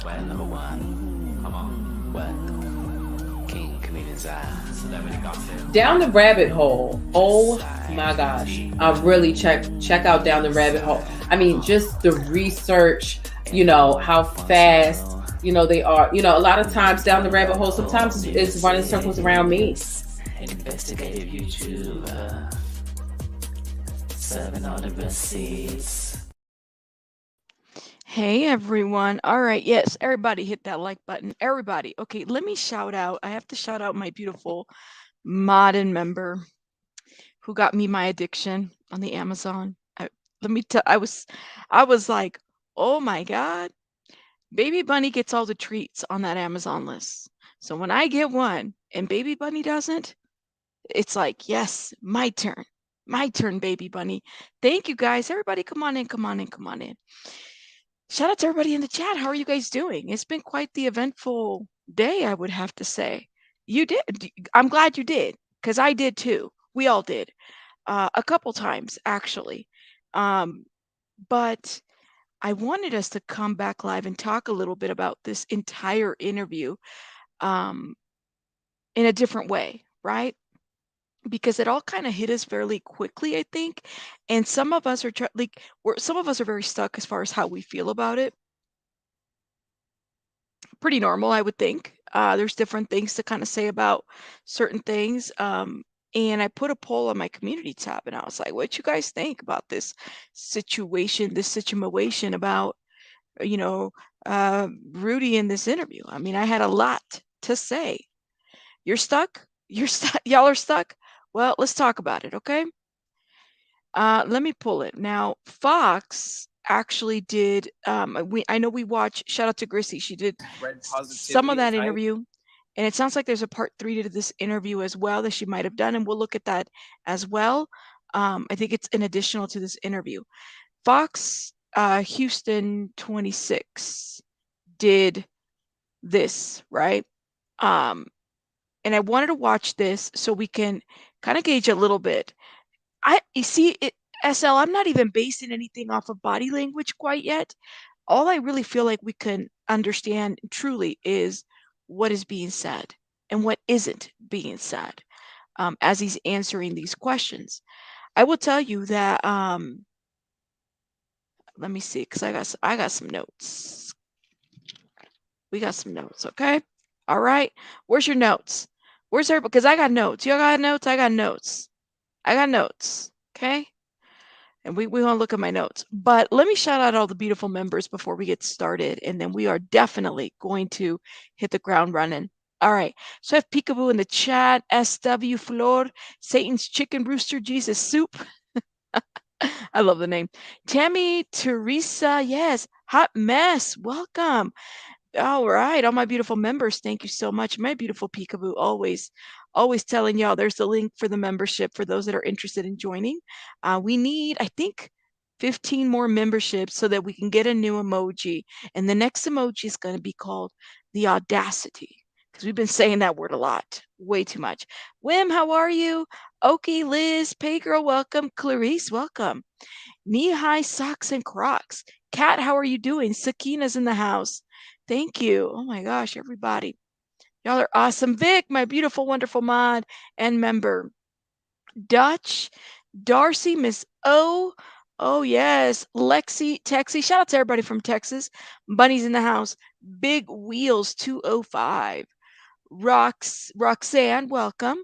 Well, number one, come on, what? King Comedian's Celebrity Gossip. Down the rabbit hole. Oh my gosh. Really check out Down the Rabbit Hole. I mean, just the research, how fast, they are. A lot of times down the rabbit hole, sometimes it's running circles around me. Investigative YouTuber. Serving all the receipts. Hey everyone. All right. Yes, everybody hit that like button. Everybody. Okay, let me shout out. I have to shout out my beautiful mod and member who got me my addiction on the Amazon. Let me tell I was like, "Oh my God. Baby Bunny gets all the treats on that Amazon list." So when I get one and Baby Bunny doesn't, it's like, "Yes, my turn. My turn, Baby Bunny." Thank you guys. Everybody come on in, come on in, come on in. Shout out to everybody in the chat. How are you guys doing? It's been quite the eventful day, I would have to say. You did. I'm glad you did, because I did too. We all did. A couple times, actually. But I wanted us to come back live and talk a little bit about this entire interview in a different way, right? Because it all kind of hit us fairly quickly, I think. And some of us are some of us are very stuck as far as how we feel about it. Pretty normal, I would think. There's different things to kind of say about certain things. And I put a poll on my community tab and I was like, what you guys think about this situation about, Rudy in this interview? I mean, I had a lot to say. You're stuck? You're stuck? Y'all are stuck? Well, let's talk about it, okay? Let me pull it. Now, Fox actually did, I know we watched, shout out to Grissy, she did some of that interview. And it sounds like there's a part 3 to this interview as well that she might have done, and we'll look at that as well. I think it's an additional to this interview. Fox Houston 26 did this, right? And I wanted to watch this so we can kind of gauge a little bit. You see, SL, I'm not even basing anything off of body language quite yet. All I really feel like we can understand truly is what is being said and what isn't being said as he's answering these questions. I will tell you that, let me see, because I got some notes. We got some notes, okay? All right. Where's your notes? Where's everybody? Because I got notes. Y'all got notes? I got notes. I got notes, okay? And we want to look at my notes. But let me shout out all the beautiful members before we get started. And then we are definitely going to hit the ground running. All right. So I have Peekaboo in the chat, SW Flor, Satan's Chicken Rooster, Jesus Soup. I love the name. Tammy, Teresa, yes. Hot Mess, welcome. All right, all my beautiful members, thank you so much. My beautiful Peekaboo, always telling y'all there's the link for the membership for those that are interested in joining. We need, I think, 15 more memberships so that we can get a new emoji. And the next emoji is going to be called the Audacity, because we've been saying that word a lot, way too much. Wim, how are you? Okie, Liz, Paygirl, welcome. Clarice, welcome. Knee-high socks and Crocs. Kat, how are you doing? Sakina's in the house. Thank you. Oh my gosh, everybody. Y'all are awesome. Vic, my beautiful, wonderful mod and member. Dutch, Darcy, Miss O. Oh, yes. Lexi, Texie. Shout out to everybody from Texas. Bunny's in the house. Big Wheels 205. Roxanne, welcome.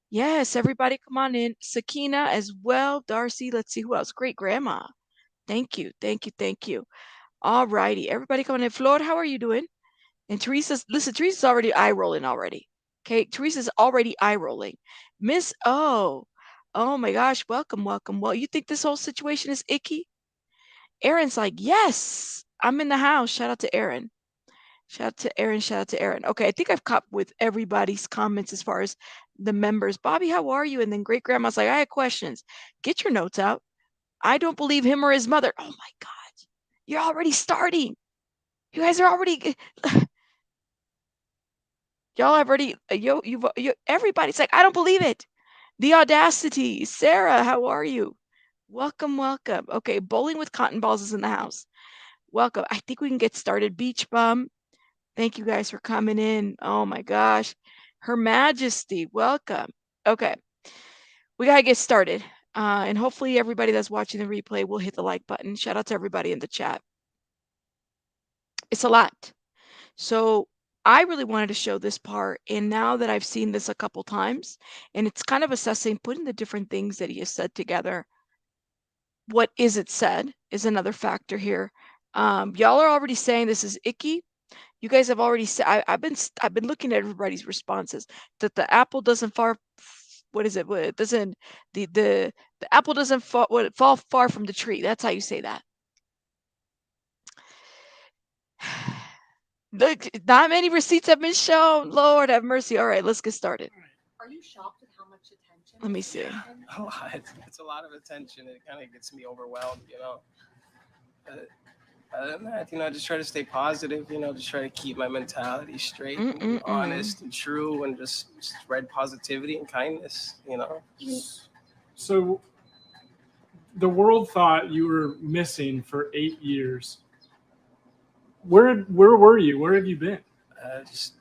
Yes, everybody come on in. Sakina as well. Darcy, let's see who else. Great grandma. Thank you. Thank you. Thank you. All righty. Everybody coming in. Flor, how are you doing? And Teresa's already eye rolling already. Okay. Teresa's already eye rolling. Miss O. Oh my gosh. Welcome. Welcome. Well, you think this whole situation is icky? Aaron's like, yes, I'm in the house. Shout out to Aaron. Shout out to Aaron. Shout out to Aaron. Okay. I think I've caught with everybody's comments as far as the members. Bobby, how are you? And then great grandma's like, I had questions. Get your notes out. I don't believe him or his mother. Oh my God. You're already starting. You guys are already, y'all have already, everybody's like, I don't believe it. The Audacity. Sarah, how are you? Welcome, welcome. Okay, Bowling with Cotton Balls is in the house. welcome. I think we can get started. Beach Bum, thank you guys for coming in. Oh my gosh. Her Majesty, welcome. Okay, we got to get started. And hopefully everybody that's watching the replay will hit the like button. Shout out to everybody in the chat. It's a lot. So I really wanted to show this part. And now that I've seen this a couple times, and it's kind of assessing, putting the different things that he has said together. What is it said is another factor here. Y'all are already saying this is icky. You guys have already said, I've been looking at everybody's responses that the apple doesn't far. What is it? It doesn't the apple doesn't fall far from the tree. That's how you say that. Look, not many receipts have been shown. Lord have mercy. All right, let's get started. Are you shocked at how much attention? Let me see. A lot. It's a lot of attention. It kind of gets me overwhelmed, you know. Other than that, you know, I just try to stay positive, you know, just try to keep my mentality straight and be honest and true and just spread positivity and kindness, you know. So the world thought you were missing for 8 years. Where were you? Where have you been? Just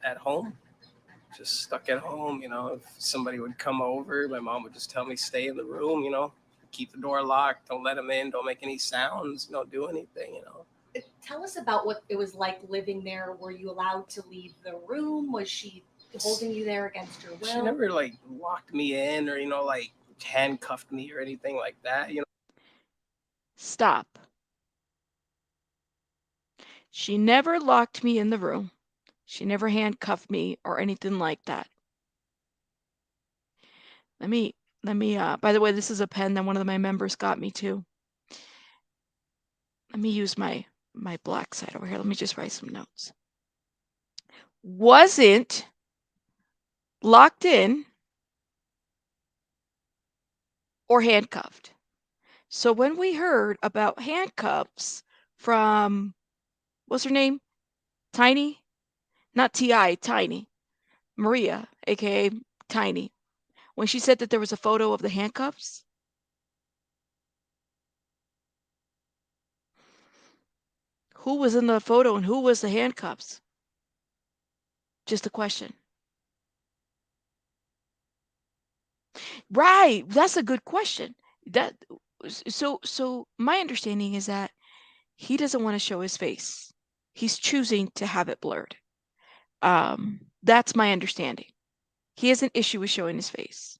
at home. Just stuck at home, you know. If somebody would come over, my mom would just tell me stay in the room, you know. Keep the door locked. Don't let them in. Don't make any sounds. Don't do anything, you know. Tell us about what it was like living there. Were you allowed to leave the room? Was she holding you there against your will? She never, like, locked me in or, you know, like, handcuffed me or anything like that, you know. Stop. She never locked me in the room. She never handcuffed me or anything like that. Let me, by the way, this is a pen that one of my members got me too. Let me use my black side over here. Let me just write some notes. Wasn't locked in or handcuffed. So when we heard about handcuffs from, what's her name? Tiny? Not T.I., Tiny. Maria, aka Tiny. When she said that there was a photo of the handcuffs. Who was in the photo and who was the handcuffs? Just a question. Right, that's a good question. So my understanding is that he doesn't want to show his face. He's choosing to have it blurred. That's my understanding. He has an issue with showing his face.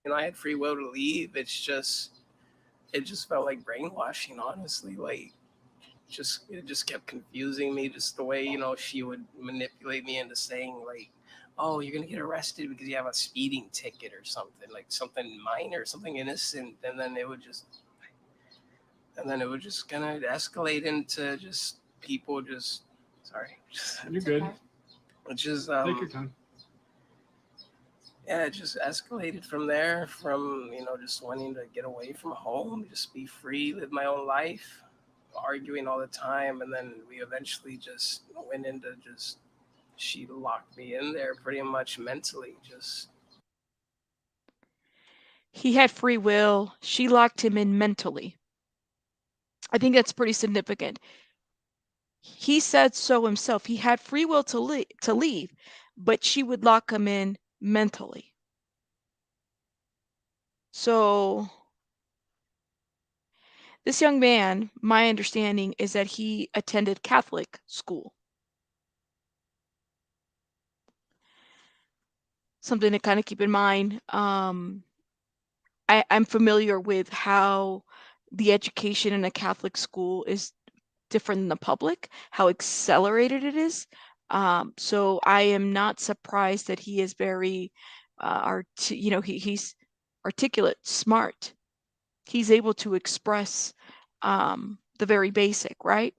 You know, I had free will to leave. It just felt like brainwashing, honestly. Like, it just kept confusing me, just the way, you know, she would manipulate me into saying, like, oh, you're going to get arrested because you have a speeding ticket or something, like something minor, something innocent. And then it would just kind of escalate into just people just, sorry. You're good. Which is, Take your time. Yeah, it just escalated from there, from, you know, just wanting to get away from home, just be free, live my own life, arguing all the time. And then we eventually just went into just, she locked me in there pretty much mentally. Just, he had free will. She locked him in mentally. I think that's pretty significant. He said so himself. He had free will to leave, but she would lock him in mentally. So this young man, my understanding is that he attended Catholic school. Something to kind of keep in mind. I'm familiar with how the education in a Catholic school is different than the public, how accelerated it is. So I am not surprised that he is very, he's articulate, smart. He's able to express the very basic, right?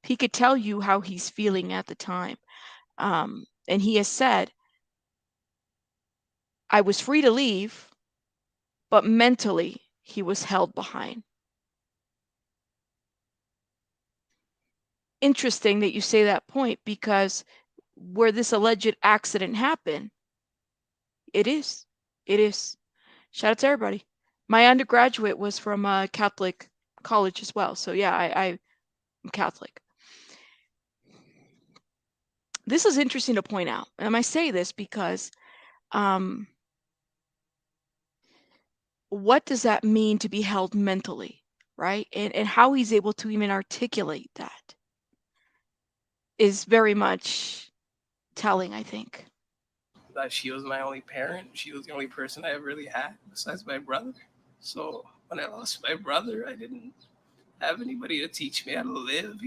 He could tell you how he's feeling at the time. And he has said, I was free to leave, but mentally he was held behind. Interesting that you say that point, because where this alleged accident happened, it is. Shout out to everybody. My undergraduate was from a Catholic college as well. So yeah, I'm Catholic. This is interesting to point out. And I say this because what does that mean to be held mentally, right? And how he's able to even articulate that is very much telling, I think. That she was my only parent. She was the only person I ever really had besides my brother. So when I lost my brother, I didn't have anybody to teach me how to live,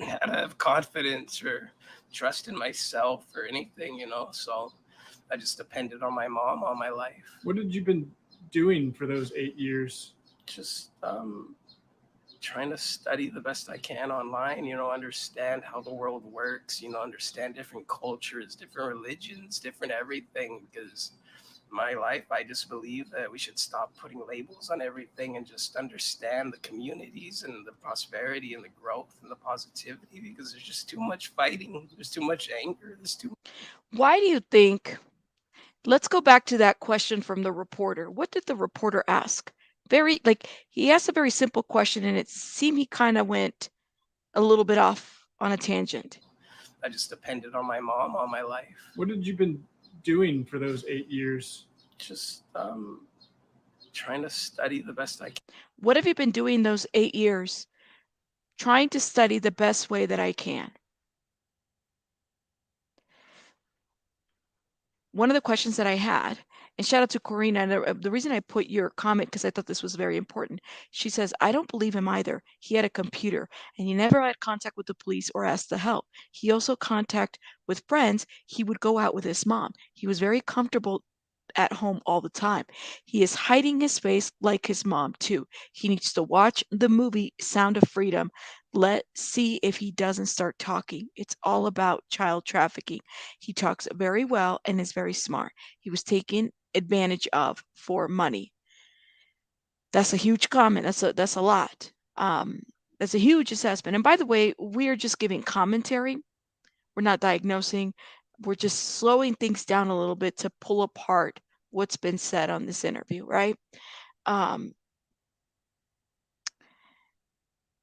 how to have confidence or trust in myself or anything, So I just depended on my mom all my life. What had you been doing for those 8 years? Just trying to study the best I can online, understand how the world works, understand different cultures, different religions, different everything. Because my life, I just believe that we should stop putting labels on everything and just understand the communities and the prosperity and the growth and the positivity, because there's just too much fighting. There's too much anger. Why do you think? Let's go back to that question from the reporter. What did the reporter ask? He asked a very simple question, and it seemed he kind of went a little bit off on a tangent. I just depended on my mom all my life. What had you been doing for those 8 years? Just trying to study the best I can. What have you been doing those 8 years? Trying to study the best way that I can. One of the questions that I had, and shout out to Corina, and the reason I put your comment, because I thought this was very important. She says, I don't believe him either. He had a computer, and he never had contact with the police or asked the help. He also contact with friends. He would go out with his mom. He was very comfortable at home all the time. He is hiding his face like his mom too. He needs to watch the movie Sound of Freedom. Let's see if he doesn't start talking. It's all about child trafficking. He talks very well and is very smart. He was taken advantage of for money. That's a huge comment. That's a lot. That's a huge assessment. And by the way, we are just giving commentary. We're not diagnosing. We're just slowing things down a little bit to pull apart what's been said on this interview, right?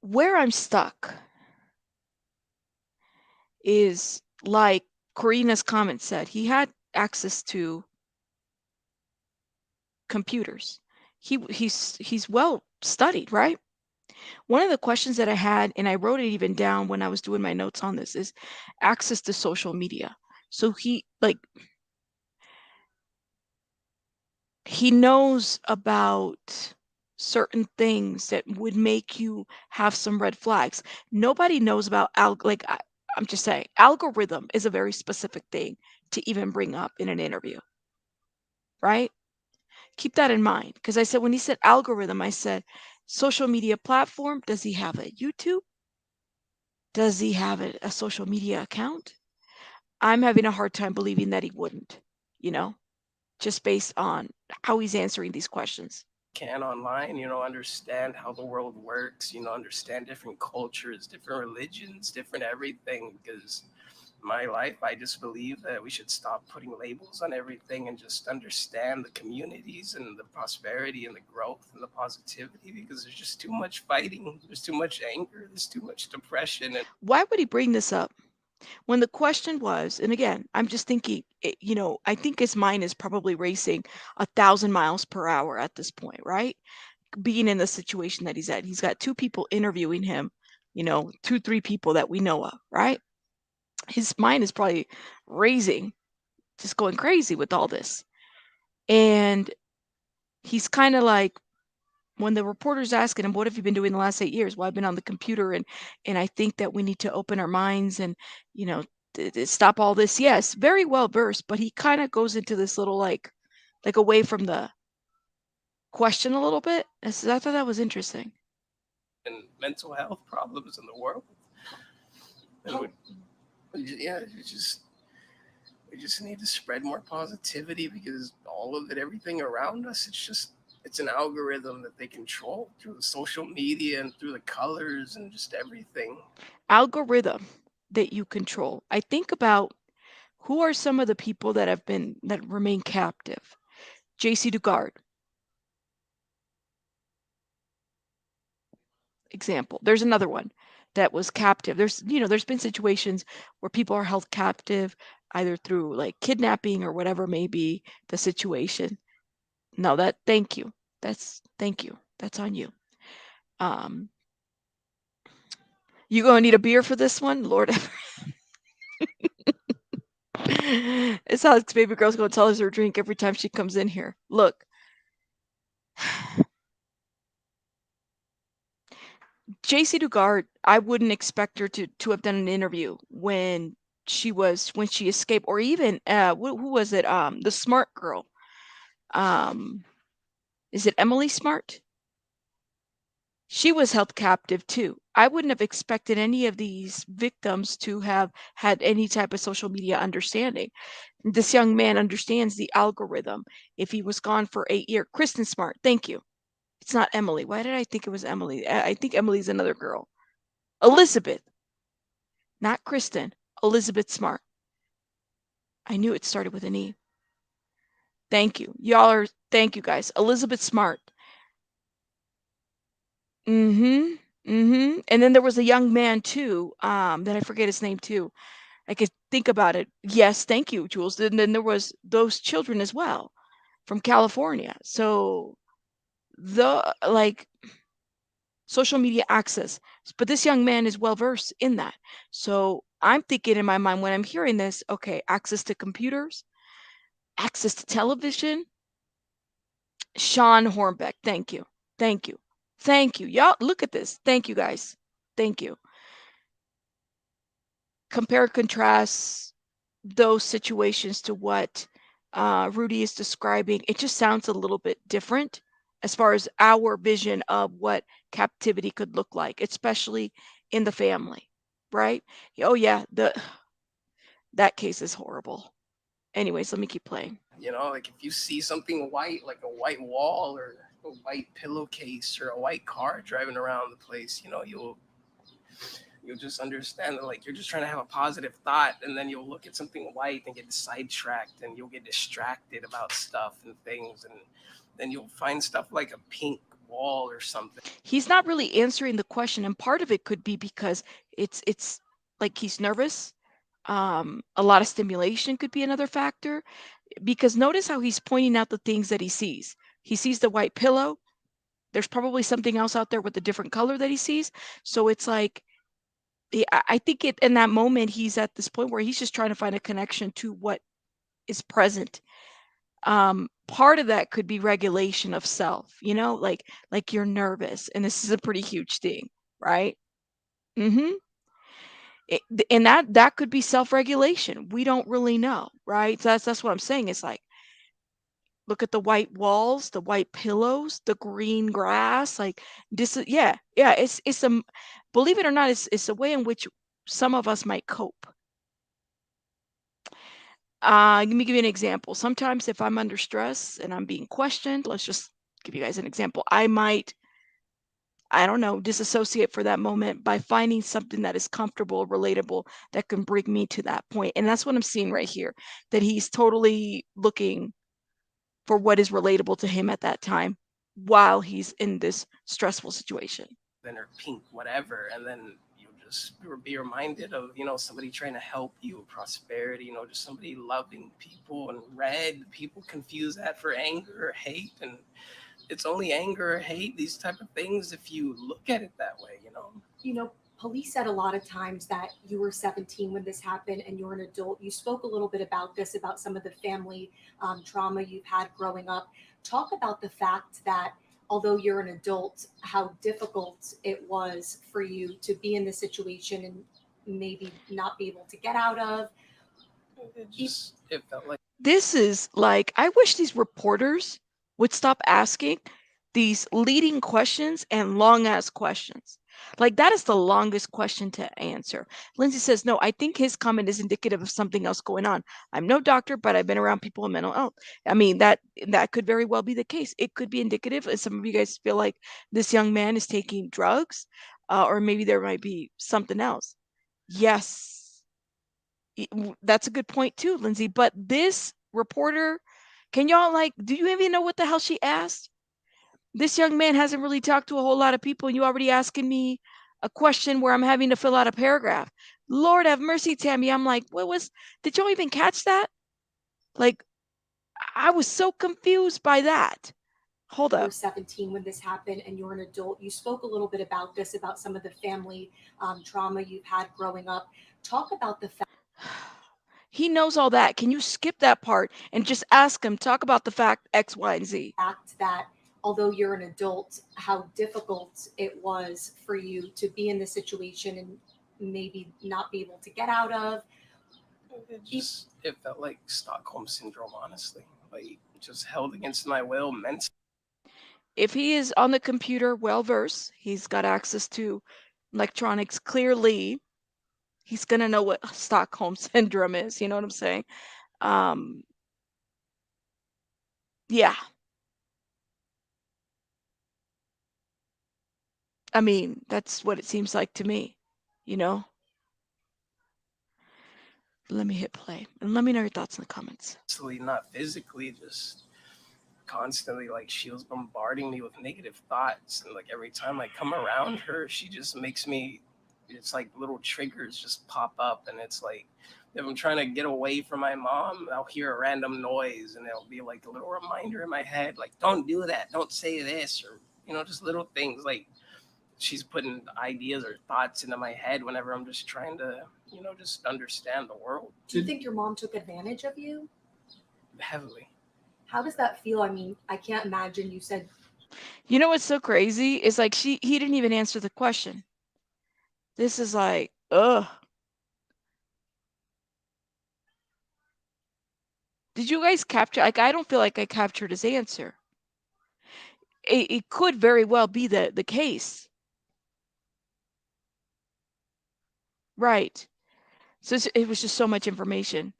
Where I'm stuck is, like Karina's comment said, he had access to computers. He's well studied, right? One of the questions that I had, and I wrote it even down when I was doing my notes on this, is access to social media. So he knows about certain things that would make you have some red flags. Nobody knows about I'm just saying, algorithm is a very specific thing to even bring up in an interview, right? Keep that in mind, because I said, when he said algorithm, I said social media platform. Does he have a YouTube? Does he have a social media account? I'm having a hard time believing that he wouldn't, just based on how he's answering these questions. Can online, understand how the world works, understand different cultures, different religions, different everything. Because my life, I just believe that we should stop putting labels on everything and just understand the communities and the prosperity and the growth and the positivity, because there's just too much fighting. There's too much anger. There's too much depression. And why would he bring this up? When the question was, and again, I'm just thinking, I think his mind is probably racing 1,000 miles per hour at this point, right? Being in the situation that he's at. He's got 2 people interviewing him, 2, 3 people that we know of, right? His mind is probably racing, just going crazy with all this. And he's kind of like, when the reporter's asking him, what have you been doing the last 8 years? Well, I've been on the computer, and I think that we need to open our minds and, stop all this. Yes, very well versed, but he kind of goes into this little like away from the question a little bit. I thought that was interesting. And mental health problems in the world. And we just need to spread more positivity, because all of it, everything around us, it's an algorithm that they control through the social media and through the colors and just everything. Algorithm that you control. I think about who are some of the people that remain captive. JC Dugard. Example. There's another one. that was captive. There's been situations where people are held captive either through like kidnapping or whatever may be the situation. No, thank you. Thank you. That's on you. You gonna need a beer for this one, Lord. It's how this baby girl's gonna tell us her drink every time she comes in here. Look. JC Dugard, I wouldn't expect her to have done an interview when she escaped, or even who was it? The smart girl. Is it Emily Smart? She was held captive too. I wouldn't have expected any of these victims to have had any type of social media understanding. This young man understands the algorithm. If he was gone for 8 years, Kristen Smart, thank you. It's not Emily. Why did I think it was Emily? I think Emily's another girl. Elizabeth. Not Kristen. Elizabeth Smart. I knew it started with an E. Thank you. Thank you guys. Elizabeth Smart. And then there was a young man too, that I forget his name too. I could think about it. Yes, thank you, Jules. And then there was those children as well from California. So social media access. But this young man is well versed in that. So I'm thinking in my mind when I'm hearing this, okay, access to computers, access to television. Sean Hornbeck, thank you. Thank you. Thank you. Y'all, look at this. Thank you, guys. Thank you. Compare, contrast those situations to what Rudy is describing. It just sounds a little bit different as far as our vision of what captivity could look like, especially in the family, right? Oh yeah, that case is horrible. Anyways, let me keep playing. Like if you see something white, like a white wall or a white pillowcase or a white car driving around the place, you'll just understand that, like, you're just trying to have a positive thought, and then you'll look at something white and get sidetracked, and you'll get distracted about stuff and things, and then you'll find stuff like a pink wall or something. He's not really answering the question, and part of it could be because it's like he's nervous. A lot of stimulation could be another factor, because notice how he's pointing out the things that he sees. He sees the white pillow. There's probably something else out there with a different color that he sees. So it's like, I think in that moment, he's at this point where he's just trying to find a connection to what is present. Part of that could be regulation of self, like you're nervous, and this is a pretty huge thing, right? And that could be self-regulation. We don't really know, right? So that's what I'm saying. It's like, look at the white walls, the white pillows, the green grass. Like this is, yeah. It's a, believe it or not, it's a way in which some of us might cope. Let me give you an example. Sometimes if I'm under stress and I'm being questioned, let's just give you guys an example. I might, I don't know, disassociate for that moment by finding something that is comfortable, relatable, that can bring me to that point. And that's what I'm seeing right here, that he's totally looking for what is relatable to him at that time while he's in this stressful situation. Then or pink, whatever, and then you'll just be reminded of, somebody trying to help you, prosperity, just somebody loving people. And red, people confuse that for anger or hate, and it's only anger or hate, these type of things, if you look at it that way. Police said a lot of times that you were 17 when this happened and you're an adult. You spoke a little bit about this, about some of the family trauma you've had growing up. Talk about the fact that although you're an adult, how difficult it was for you to be in this situation and maybe not be able to get out of. It felt like, this is like, I wish these reporters would stop asking these leading questions and long ass questions. Like, that is the longest question to answer. Lindsay says, no, I think his comment is indicative of something else going on. I'm no doctor, but I've been around people with mental health. I mean, that could very well be the case. It could be indicative. Some of you guys feel like this young man is taking drugs, or maybe there might be something else. Yes, that's a good point too, Lindsay. But this reporter, can y'all, like, do you even know what the hell she asked? This young man hasn't really talked to a whole lot of people, and you already asking me a question where I'm having to fill out a paragraph. Lord have mercy, Tammy. I'm like, did y'all even catch that? Like, I was so confused by that. Hold You were up. 17 when this happened and you're an adult. You spoke a little bit about this, about some of the family trauma you've had growing up. Talk about the He knows all that. Can you skip that part and just ask him, talk about the fact X, Y, and Z? fact that although you're an adult, how difficult it was for you to be in this situation and maybe not be able to get out of. It felt like Stockholm syndrome, honestly. Like, just held against my will mentally. If he is on the computer well versed, he's got access to electronics clearly, he's going to know what Stockholm syndrome is. You know what I'm saying? Yeah. I mean, that's what it seems like to me, you know? Let me hit play and let me know your thoughts in the comments. Not physically, just constantly. Like, she was bombarding me with negative thoughts, and like every time I come around her, she just makes me, it's like little triggers just pop up, and it's like if I'm trying to get away from my mom, I'll hear a random noise and it'll be like a little reminder in my head, like, don't do that, don't say this, or just little things. Like, she's putting ideas or thoughts into my head whenever I'm just trying to just understand the world. Do you think your mom took advantage of you? Heavily. How does that feel? I mean, I can't imagine. You said, you know what's so crazy is like he didn't even answer the question. This is like, ugh. Did you guys capture? Like, I don't feel like I captured his answer. It could very well be the case. Right. So it was just so much information.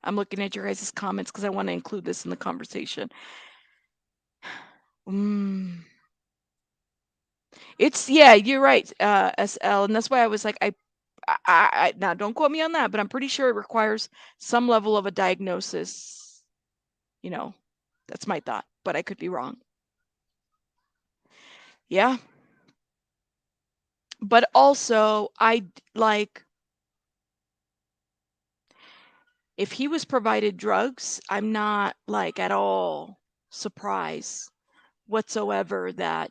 I'm looking at your guys' comments because I want to include this in the conversation. It's, yeah, you're right, SL, and that's why I was like, I now don't quote me on that, but I'm pretty sure it requires some level of a diagnosis. That's my thought, but I could be wrong. Yeah. But also, if he was provided drugs, I'm not like at all surprised whatsoever that,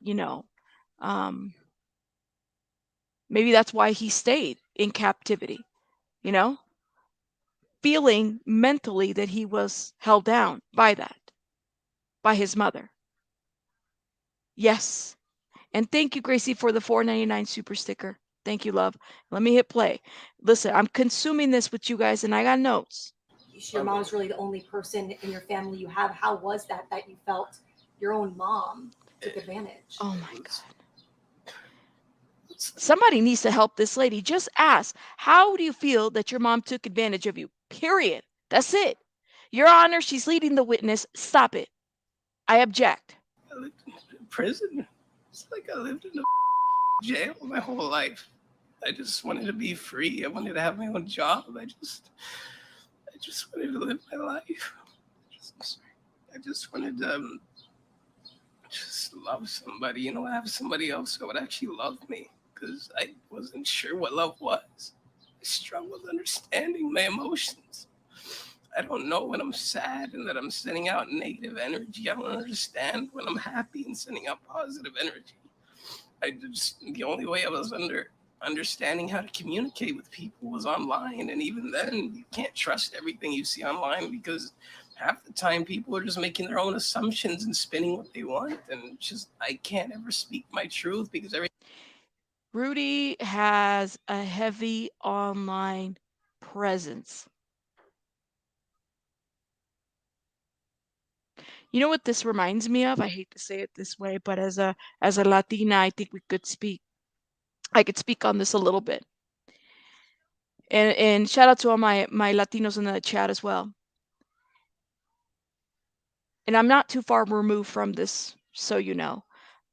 maybe that's why he stayed in captivity, feeling mentally that he was held down by his mother. Yes. And thank you, Gracie, for the $4.99 super sticker. Thank you, love. Let me hit play. Listen, I'm consuming this with you guys, and I got notes. your mom's really the only person in your family you have. How was that you felt your own mom took advantage? Oh my God. Somebody needs to help this lady. Just ask, how do you feel that your mom took advantage of you? Period. That's it. Your Honor, she's leading the witness. Stop it. I object. I lived in prison. It's like I lived in a jail my whole life. I just wanted to be free. I wanted to have my own job. I just wanted to live my life. I just wanted to just love somebody, have somebody else that would actually love me, because I wasn't sure what love was. I struggled with understanding my emotions. I don't know when I'm sad and that I'm sending out negative energy. I don't understand when I'm happy and sending out positive energy. The only way I was understanding how to communicate with people was online, and even then, you can't trust everything you see online, because half the time people are just making their own assumptions and spinning what they want, and I can't ever speak my truth because Rudy has a heavy online presence. You know what this reminds me of? I hate to say it this way, but as a Latina, I think I could speak on this a little bit. And shout out to all my Latinos in the chat as well. And I'm not too far removed from this, so you know,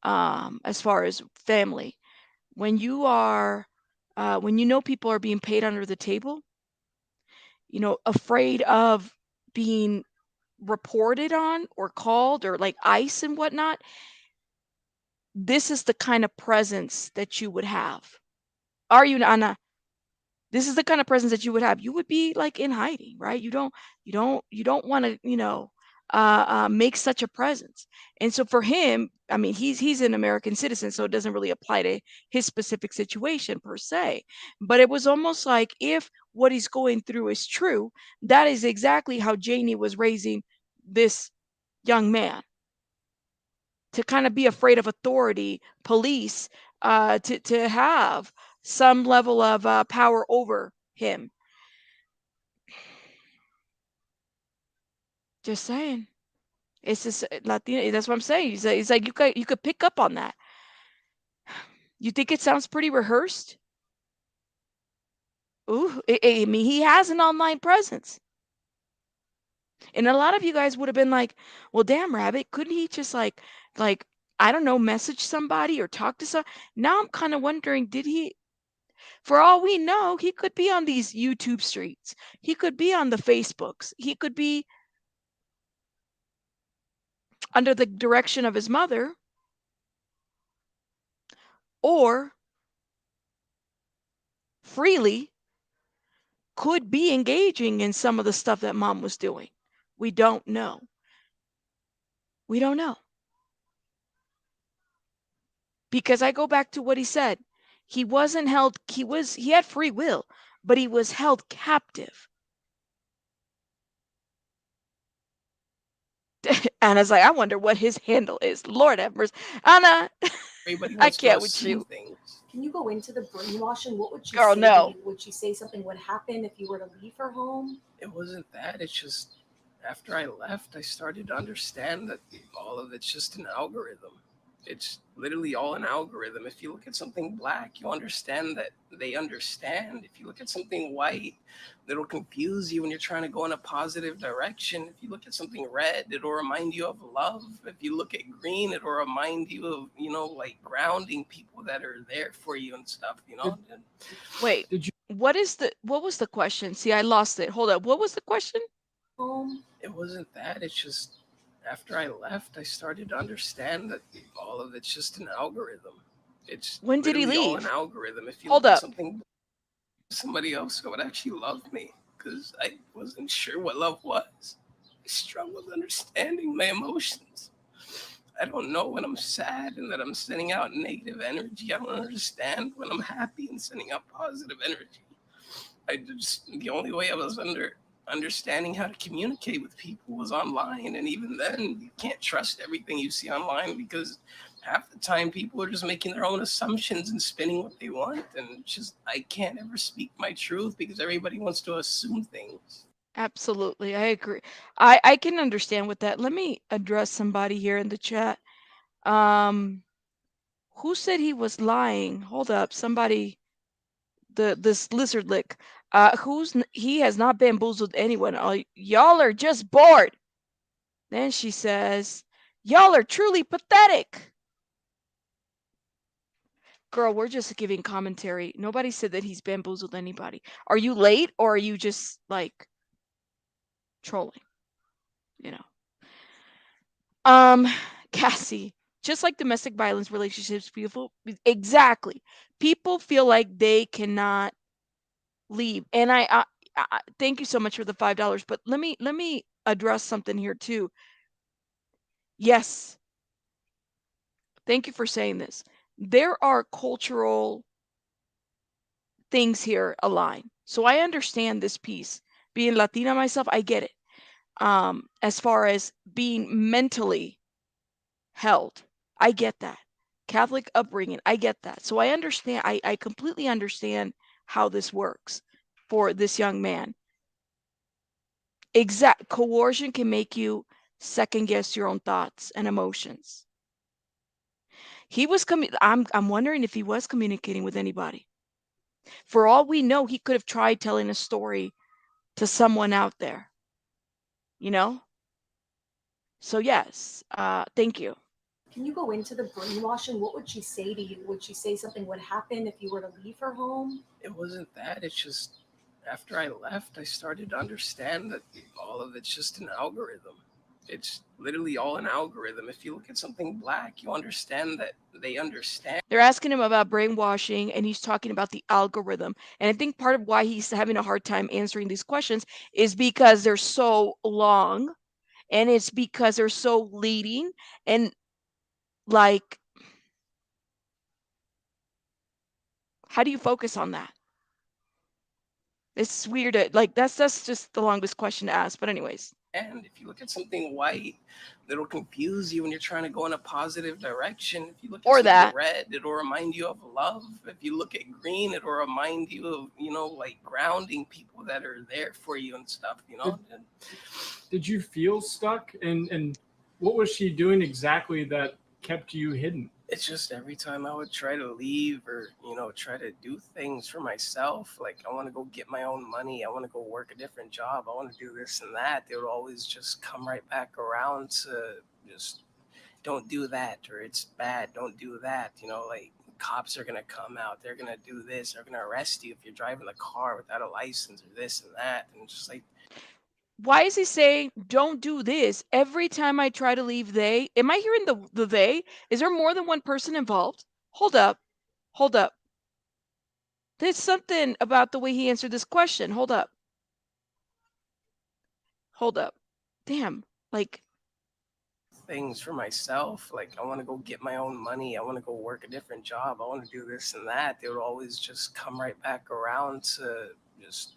as far as family. When you know people are being paid under the table, afraid of being reported on or called or like ICE and whatnot, this is the kind of presence that you would have. Are you, Nana? This is the kind of presence that you would have. You would be like in hiding, right? You don't want to, make such a presence. And so for him, I mean, he's an American citizen, so it doesn't really apply to his specific situation per se. But it was almost like if what he's going through is true, that is exactly how Janie was raising this young man, to kind of be afraid of authority, police, to have some level of power over him. Just saying. It's just Latino. That's what I'm saying. He's like you could pick up on that. You think it sounds pretty rehearsed? Ooh, I mean, he has an online presence. And a lot of you guys would have been like, well, damn, Rabbit, couldn't he just like, I don't know, message somebody or talk to some? Now I'm kind of wondering, did he, for all we know, he could be on these YouTube streets. He could be on the Facebooks. He could be under the direction of his mother, or freely could be engaging in some of the stuff that mom was doing. We don't know. We don't know. Because I go back to what he said. He wasn't held, he had free will, but he was held captive. Anna's like, I wonder what his handle is. Lord have mercy. Anna, Everybody I wants to can't with assume you. things. Can you go into the brainwashing? What would she Girl, say no. to you? Would she say something would happen if you were to leave her home? It wasn't that. It's just after I left, I started to understand that all of it's just an algorithm. It's literally all an algorithm. If you look at something black, you understand that they understand. If you look at something white, it'll confuse you when you're trying to go in a positive direction. If you look at something red, it'll remind you of love. If you look at green, it'll remind you of, like grounding people that are there for you and stuff, Wait, Did you? what was the question? See, I lost it. Hold up. What was the question? Home? It wasn't that. It's just after I left, I started to understand that all of it's just an algorithm. It's When did he literally all leave? an algorithm. If you Hold look at up. something, somebody else would actually love me because I wasn't sure what love was. I struggled understanding my emotions. I don't know when I'm sad and that I'm sending out negative energy. I don't understand when I'm happy and sending out positive energy. The only way I was understanding how to communicate with people was online, and even then you can't trust everything you see online because half the time people are just making their own assumptions and spinning what they want, and just I can't ever speak my truth because everybody wants to assume things. Absolutely. I agree. I can understand with that. Let me address somebody here in the chat. Who said he was lying? Hold up. Somebody, this lizard lick. He has not bamboozled anyone. Oh, y'all are just bored. Then she says, y'all are truly pathetic. Girl, we're just giving commentary. Nobody said that he's bamboozled anybody. Are you late or are you just like trolling? Cassie, just like domestic violence relationships, exactly. People feel like they cannot leave. And I thank you so much for the $5, but let me address something here too. Yes. Thank you for saying this. There are cultural things here align. So I understand this piece. Being Latina myself, I get it. As far as being mentally held, I get that. Catholic upbringing, I get that. So I understand, I completely understand how this works for this young man. Coercion can make you second guess your own thoughts and emotions. He was I'm wondering if he was communicating with anybody. For all we know, he could have tried telling a story to someone out there. So yes, thank you. Can you go into the brainwashing? What would she say to you? Would she say something would happen if you were to leave her home? It wasn't that. It's just after I left, I started to understand that all of it's just an algorithm. it's literally all an algorithm. If you look at something black, you understand that they understand. They're asking him about brainwashing, and he's talking about the algorithm. And I think part of why he's having a hard time answering these questions is because they're so long, and it's because they're so leading, and like, how do you focus on that? It's weird. Like, that's just the longest question to ask. But anyways. And if you look at something white, it'll confuse you when you're trying to go in a positive direction. If you look at something red, it'll remind you of love. If you look at green, it'll remind you of, you know, like grounding people that are there for you and stuff, you know? Did you feel stuck? And what was she doing exactly that kept you hidden? It's just every time I would try to leave or, you know, try to do things for myself, like I want to go get my own money, I want to go work a different job, I want to do this and that, they would always just come right back around to just don't do that, or it's bad, don't do that, you know, like cops are going to come out, they're going to do this, they're going to arrest you if you're driving the car without a license or this and that. And it's just like, why is he saying don't do this every time I try to leave? They, am I hearing the they? Is there more than one person involved? Hold up. There's something about the way he answered this question. Hold up. Damn, like, things for myself, like I want to go get my own money, I want to go work a different job, I want to do this and that, they would always just come right back around to just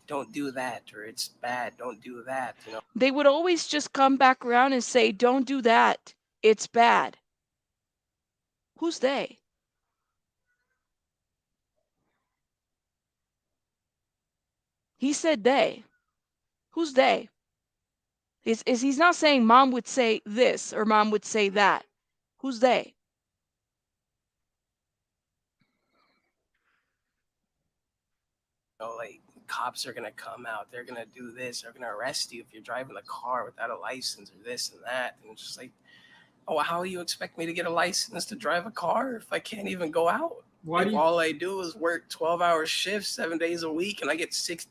don't do that, or it's bad, don't do that, you know. They would always just come back around and say, don't do that, it's bad. Who's they? He said they. Who's they? Is he's not saying mom would say this or mom would say that. Who's they? You know, like cops are gonna come out, they're gonna do this, they're gonna arrest you if you're driving the car without a license or this and that. And it's just like, oh, how you expect me to get a license to drive a car if I can't even go out? All I do is work 12-hour shifts 7 days a week and I get $60.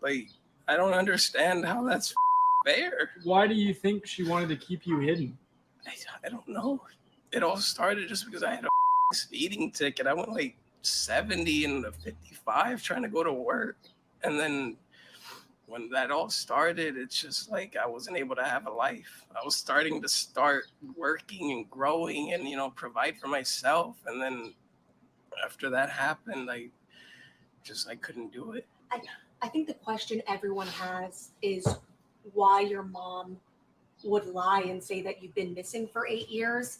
Like, I don't understand how that's fair. Why do you think she wanted to keep you hidden? I don't know. It all started just because I had a speeding ticket. I went like 70 and a 55 trying to go to work. And then when that all started, it's just like I wasn't able to have a life. I was starting to working and growing and, you know, provide for myself. And then after that happened, I couldn't do it. I think the question everyone has is why your mom would lie and say that you've been missing for 8 years.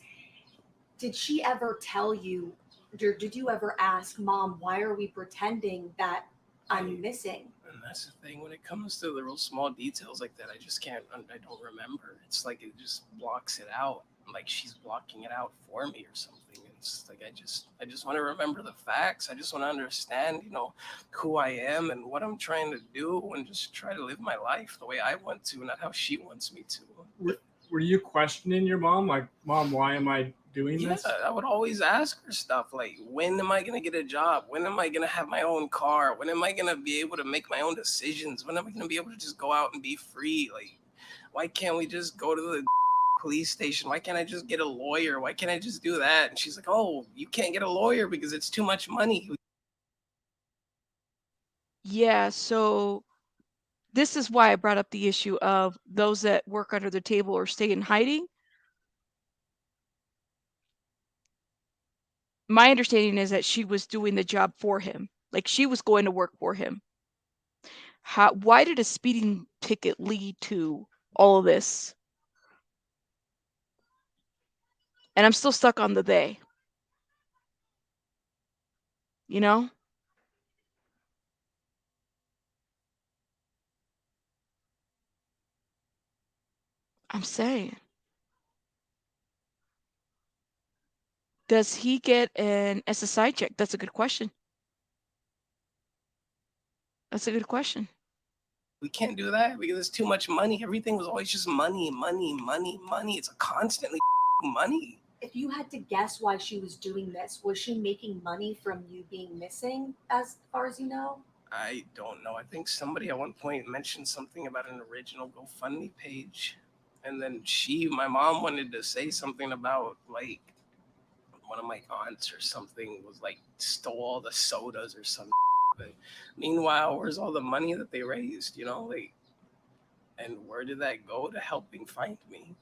Did she ever tell you, did you ever ask Mom, why are we pretending that I'm missing? And that's the thing, when it comes to the real small details like that, I don't remember. It's like it just blocks it out. Like she's blocking it out for me or something. It's like I just want to remember the facts. I just want to understand, you know, who I am and what I'm trying to do and just try to live my life the way I want to, not how she wants me to. Were you questioning your mom? Like, Mom, why am I doing this? I would always ask her stuff like, when am I going to get a job? When am I going to have my own car? When am I going to be able to make my own decisions? When am I going to be able to just go out and be free? Like, why can't we just go to the police station? Why can't I just get a lawyer? Why can't I just do that? And she's like, oh, you can't get a lawyer because it's too much money. Yeah, so this is why I brought up the issue of those that work under the table or stay in hiding. My understanding is that she was doing the job for him. Like she was going to work for him. Why did a speeding ticket lead to all of this? And I'm still stuck on the they. You know? I'm saying. Does he get an SSI check? That's a good question. That's a good question. We can't do that because it's too much money. Everything was always just money, money, money, money. It's constantly money. If you had to guess why she was doing this, was she making money from you being missing, as far as you know? I don't know. I think somebody at one point mentioned something about an original GoFundMe page. And then my mom wanted to say something about like one of my aunts or something was like stole all the sodas or something. But meanwhile, where's all the money that they raised, like, and where did that go to helping find me?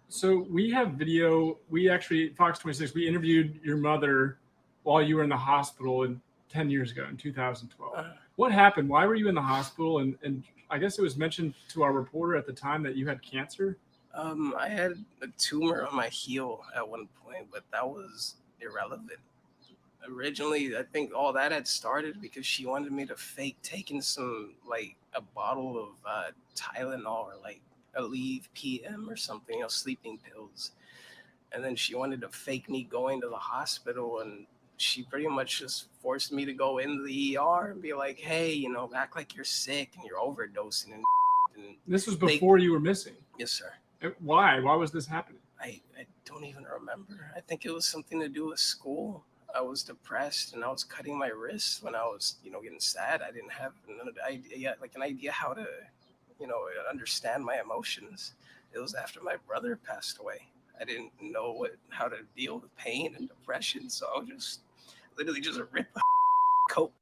So we have video. We actually, Fox 26, we interviewed your mother while you were in the hospital 10 years ago in 2012. What happened? Why were you in the hospital? And I guess it was mentioned to our reporter at the time that you had cancer. I had a tumor on my heel at one point, but that was irrelevant. Originally, I think all that had started because she wanted me to fake taking some, like, a bottle of Tylenol or like Aleve PM or something, sleeping pills. And then she wanted to fake me going to the hospital, and she pretty much just forced me to go in the ER and be like, hey, act like you're sick and you're overdosing. And this was before you were missing. Yes, sir. Why was this happening? I don't even remember. I think it was something to do with school. I was depressed and I was cutting my wrists when I was, getting sad. I didn't have an idea how to, understand my emotions. It was after my brother passed away. I didn't know how to deal with pain and depression. So I was literally just rip the coat.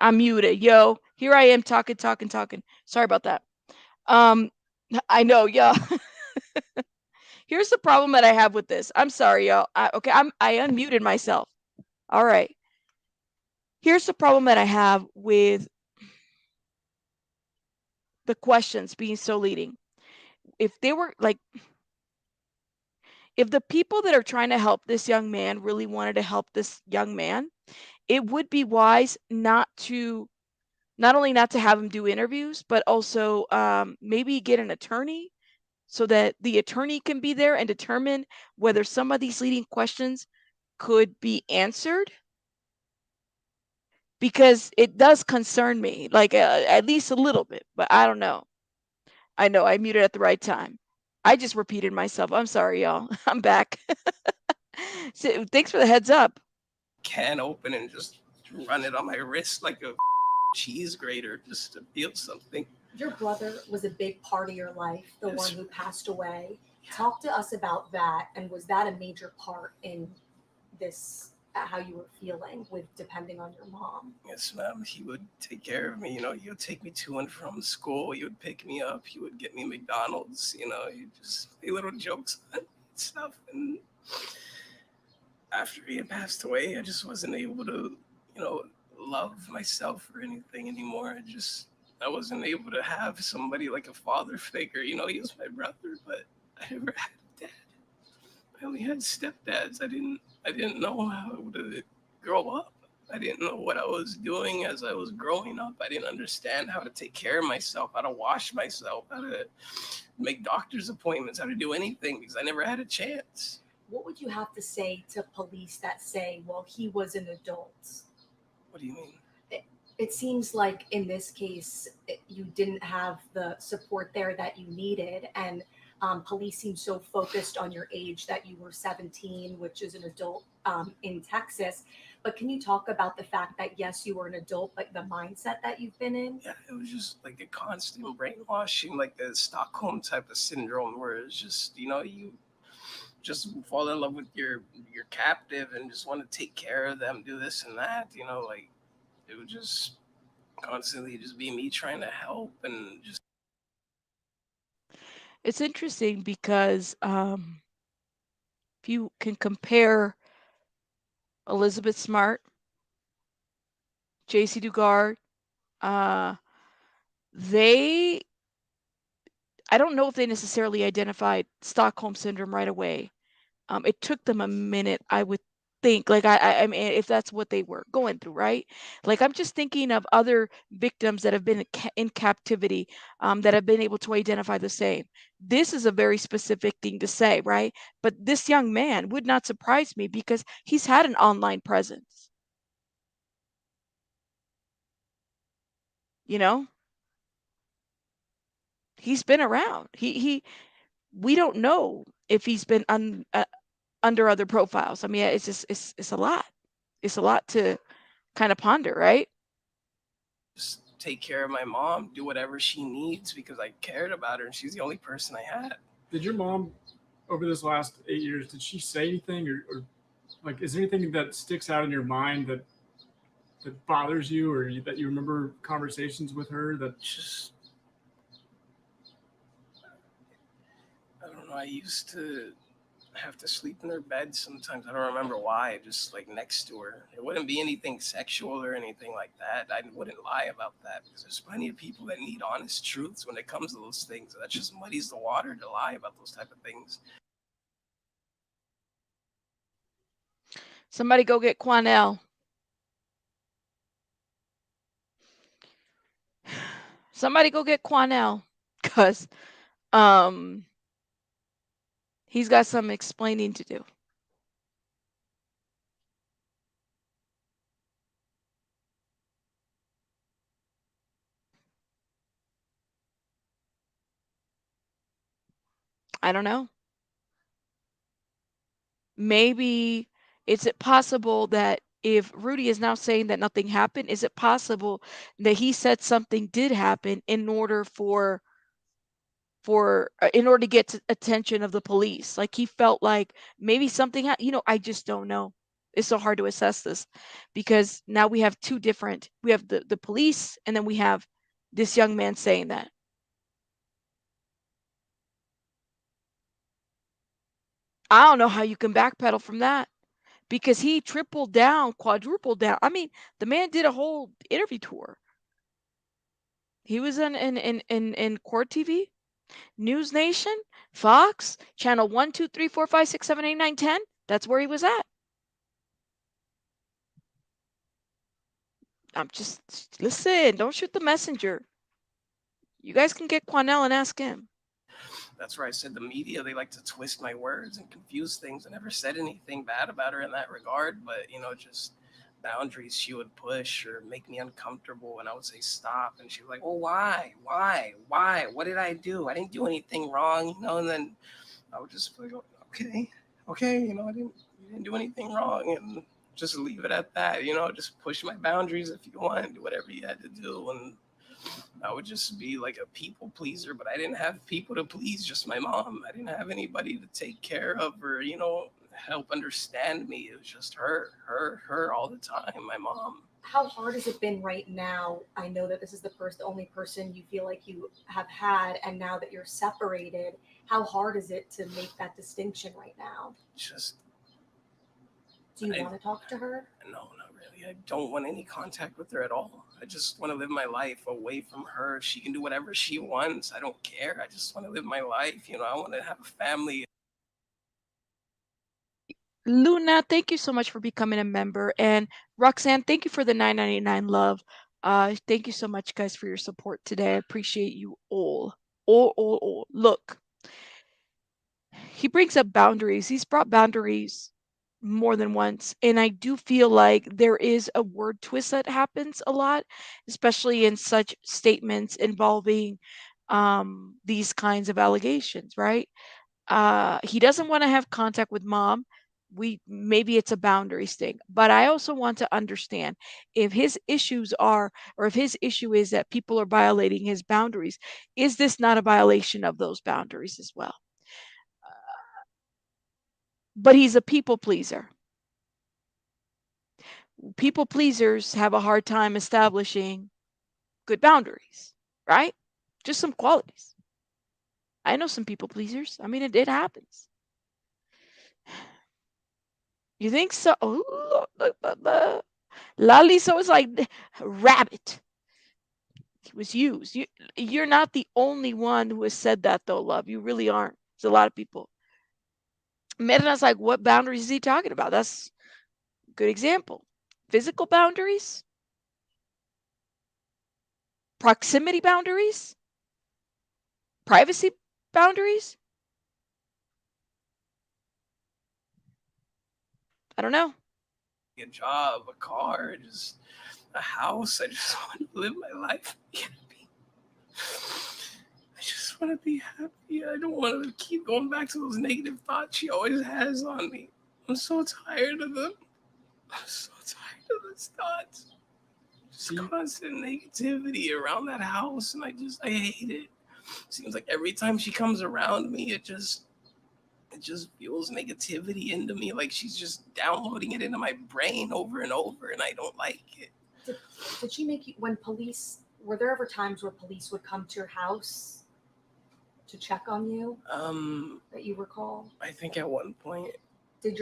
I'm muted, yo. Here I am talking. Sorry about that. I know, y'all. Here's the problem that I have with this. I'm sorry, y'all. I unmuted myself. All right. Here's the problem that I have with the questions being so leading. If they were like, if the people that are trying to help this young man really wanted to help this young man, it would be wise not only not to have him do interviews, but also maybe get an attorney so that the attorney can be there and determine whether some of these leading questions could be answered. Because it does concern me, like at least a little bit, but I don't know. I know I muted at the right time. I just repeated myself. I'm sorry, y'all. I'm back. So, thanks for the heads up. Can open and just run it on my wrist like a cheese grater just to feel something. Your brother was a big part of your life, the Yes. one who passed away. Talk to us about that, and was that a major part in this, how you were feeling with depending on your mom? Yes, ma'am. He would take care of me. He would take me to and from school. He would pick me up. He would get me McDonald's. He just say little jokes and stuff. And after he had passed away, I just wasn't able to, love myself or anything anymore. I wasn't able to have somebody like a father figure. He was my brother, but I never had a dad. I only had stepdads. I didn't know how to grow up. I didn't know what I was doing as I was growing up. I didn't understand how to take care of myself, how to wash myself, how to make doctor's appointments, how to do anything, because I never had a chance. What would you have to say to police that say, well, he was an adult? What do you mean? It seems like in this case, you didn't have the support there that you needed. And police seem so focused on your age that you were 17, which is an adult in Texas. But can you talk about the fact that, yes, you were an adult, but the mindset that you've been in? Yeah, it was just like a constant brainwashing, like the Stockholm type of syndrome, where it's just, you just fall in love with your captive and just want to take care of them, do this and that, like it would just constantly just be me trying to help. And just, It's interesting because if you can compare Elizabeth Smart, JC Dugard, I don't know if they necessarily identified Stockholm syndrome right away. It took them a minute, I would think like I mean if that's what they were going through, right? Like I'm just thinking of other victims that have been in captivity, that have been able to identify the same. This is a very specific thing to say, right? But this young man would not surprise me because he's had an online presence. You know, he's been around. We don't know if he's been under other profiles. I mean, it's just it's a lot. It's a lot to kind of ponder, right? Just take care of my mom, do whatever she needs because I cared about her and she's the only person I had. Did your mom, over this last 8 years, did she say anything, or like, is there anything that sticks out in your mind that bothers you, or that you remember conversations with her that Just, I don't know. I used to have to sleep in her bed sometimes. I don't remember why, just like next to her. It wouldn't be anything sexual or anything like that. I wouldn't lie about that because there's plenty of people that need honest truths when it comes to those things. That just muddies the water to lie about those type of things. Somebody go get Quanell. Somebody go get Quanell, because he's got some explaining to do. I don't know. Maybe is it possible that if Rudy is now saying that nothing happened, is it possible that he said something did happen in order in order to get to attention of the police? Like he felt like maybe something I just don't know. It's so hard to assess this because now we have two different, we have the police and then we have this young man saying that. I don't know how you can backpedal from that because he tripled down, quadrupled down. I mean, the man did a whole interview tour. He was in Court TV, News Nation, Fox, channel 1, 2, 3, 4, 5, 6, 7, 8, 9, 10. That's where he was at. I'm just listen, don't shoot the messenger. You guys can get Quanell and ask him. That's where I said the media, they like to twist my words and confuse things. I never said anything bad about her in that regard, but just boundaries she would push or make me uncomfortable, and I would say stop, and she was like, well, why, what did I do? I didn't do anything wrong, and then I would just be like, okay, I didn't do anything wrong, and just leave it at that. Just push my boundaries if you want, do whatever you had to do. And I would just be like a people pleaser, but I didn't have people to please, just my mom. I didn't have anybody to take care of or, help understand me. It was just her all the time, my mom. How hard has it been right now? I know that this is the only person you feel like you have had, and now that you're separated, how hard is it to make that distinction right now? Do you want to talk to her? No, not really. I don't want any contact with her at all. I just want to live my life away from her. She can do whatever she wants. I don't care. I just want to live my life. I want to have a family. Luna, thank you so much for becoming a member. And Roxanne, thank you for the $9.99 love. Thank you so much, guys, for your support today. I appreciate you all. All. Look, he brings up boundaries. He's brought boundaries more than once. And I do feel like there is a word twist that happens a lot, especially in such statements involving these kinds of allegations, right? He doesn't want to have contact with mom. Maybe it's a boundaries thing, but I also want to understand if his issues are, or if his issue is that people are violating his boundaries, is this not a violation of those boundaries as well? But he's a people pleaser. People pleasers have a hard time establishing good boundaries, right? Just some qualities. I know some people pleasers. I mean, it happens. You think so? Oh, look. Laliso was like rabbit. He was used. You're not the only one who has said that, though, love. You really aren't. There's a lot of people. Medina's like, what boundaries is he talking about? That's Good example. Physical boundaries, proximity boundaries, privacy boundaries. I don't know. A job, a car, just a house. I just want to live my life. I just want to be happy. I don't want to keep going back to those negative thoughts she always has on me. I'm so tired of them. I'm so tired of those thoughts. Just constant negativity around that house, and I hate it. Seems like every time she comes around me, it just fuels negativity into me. Like she's just downloading it into my brain over and over, and I don't like it. Did she make you, were there ever times where police would come to your house to check on you? That you recall? I think at one point. Did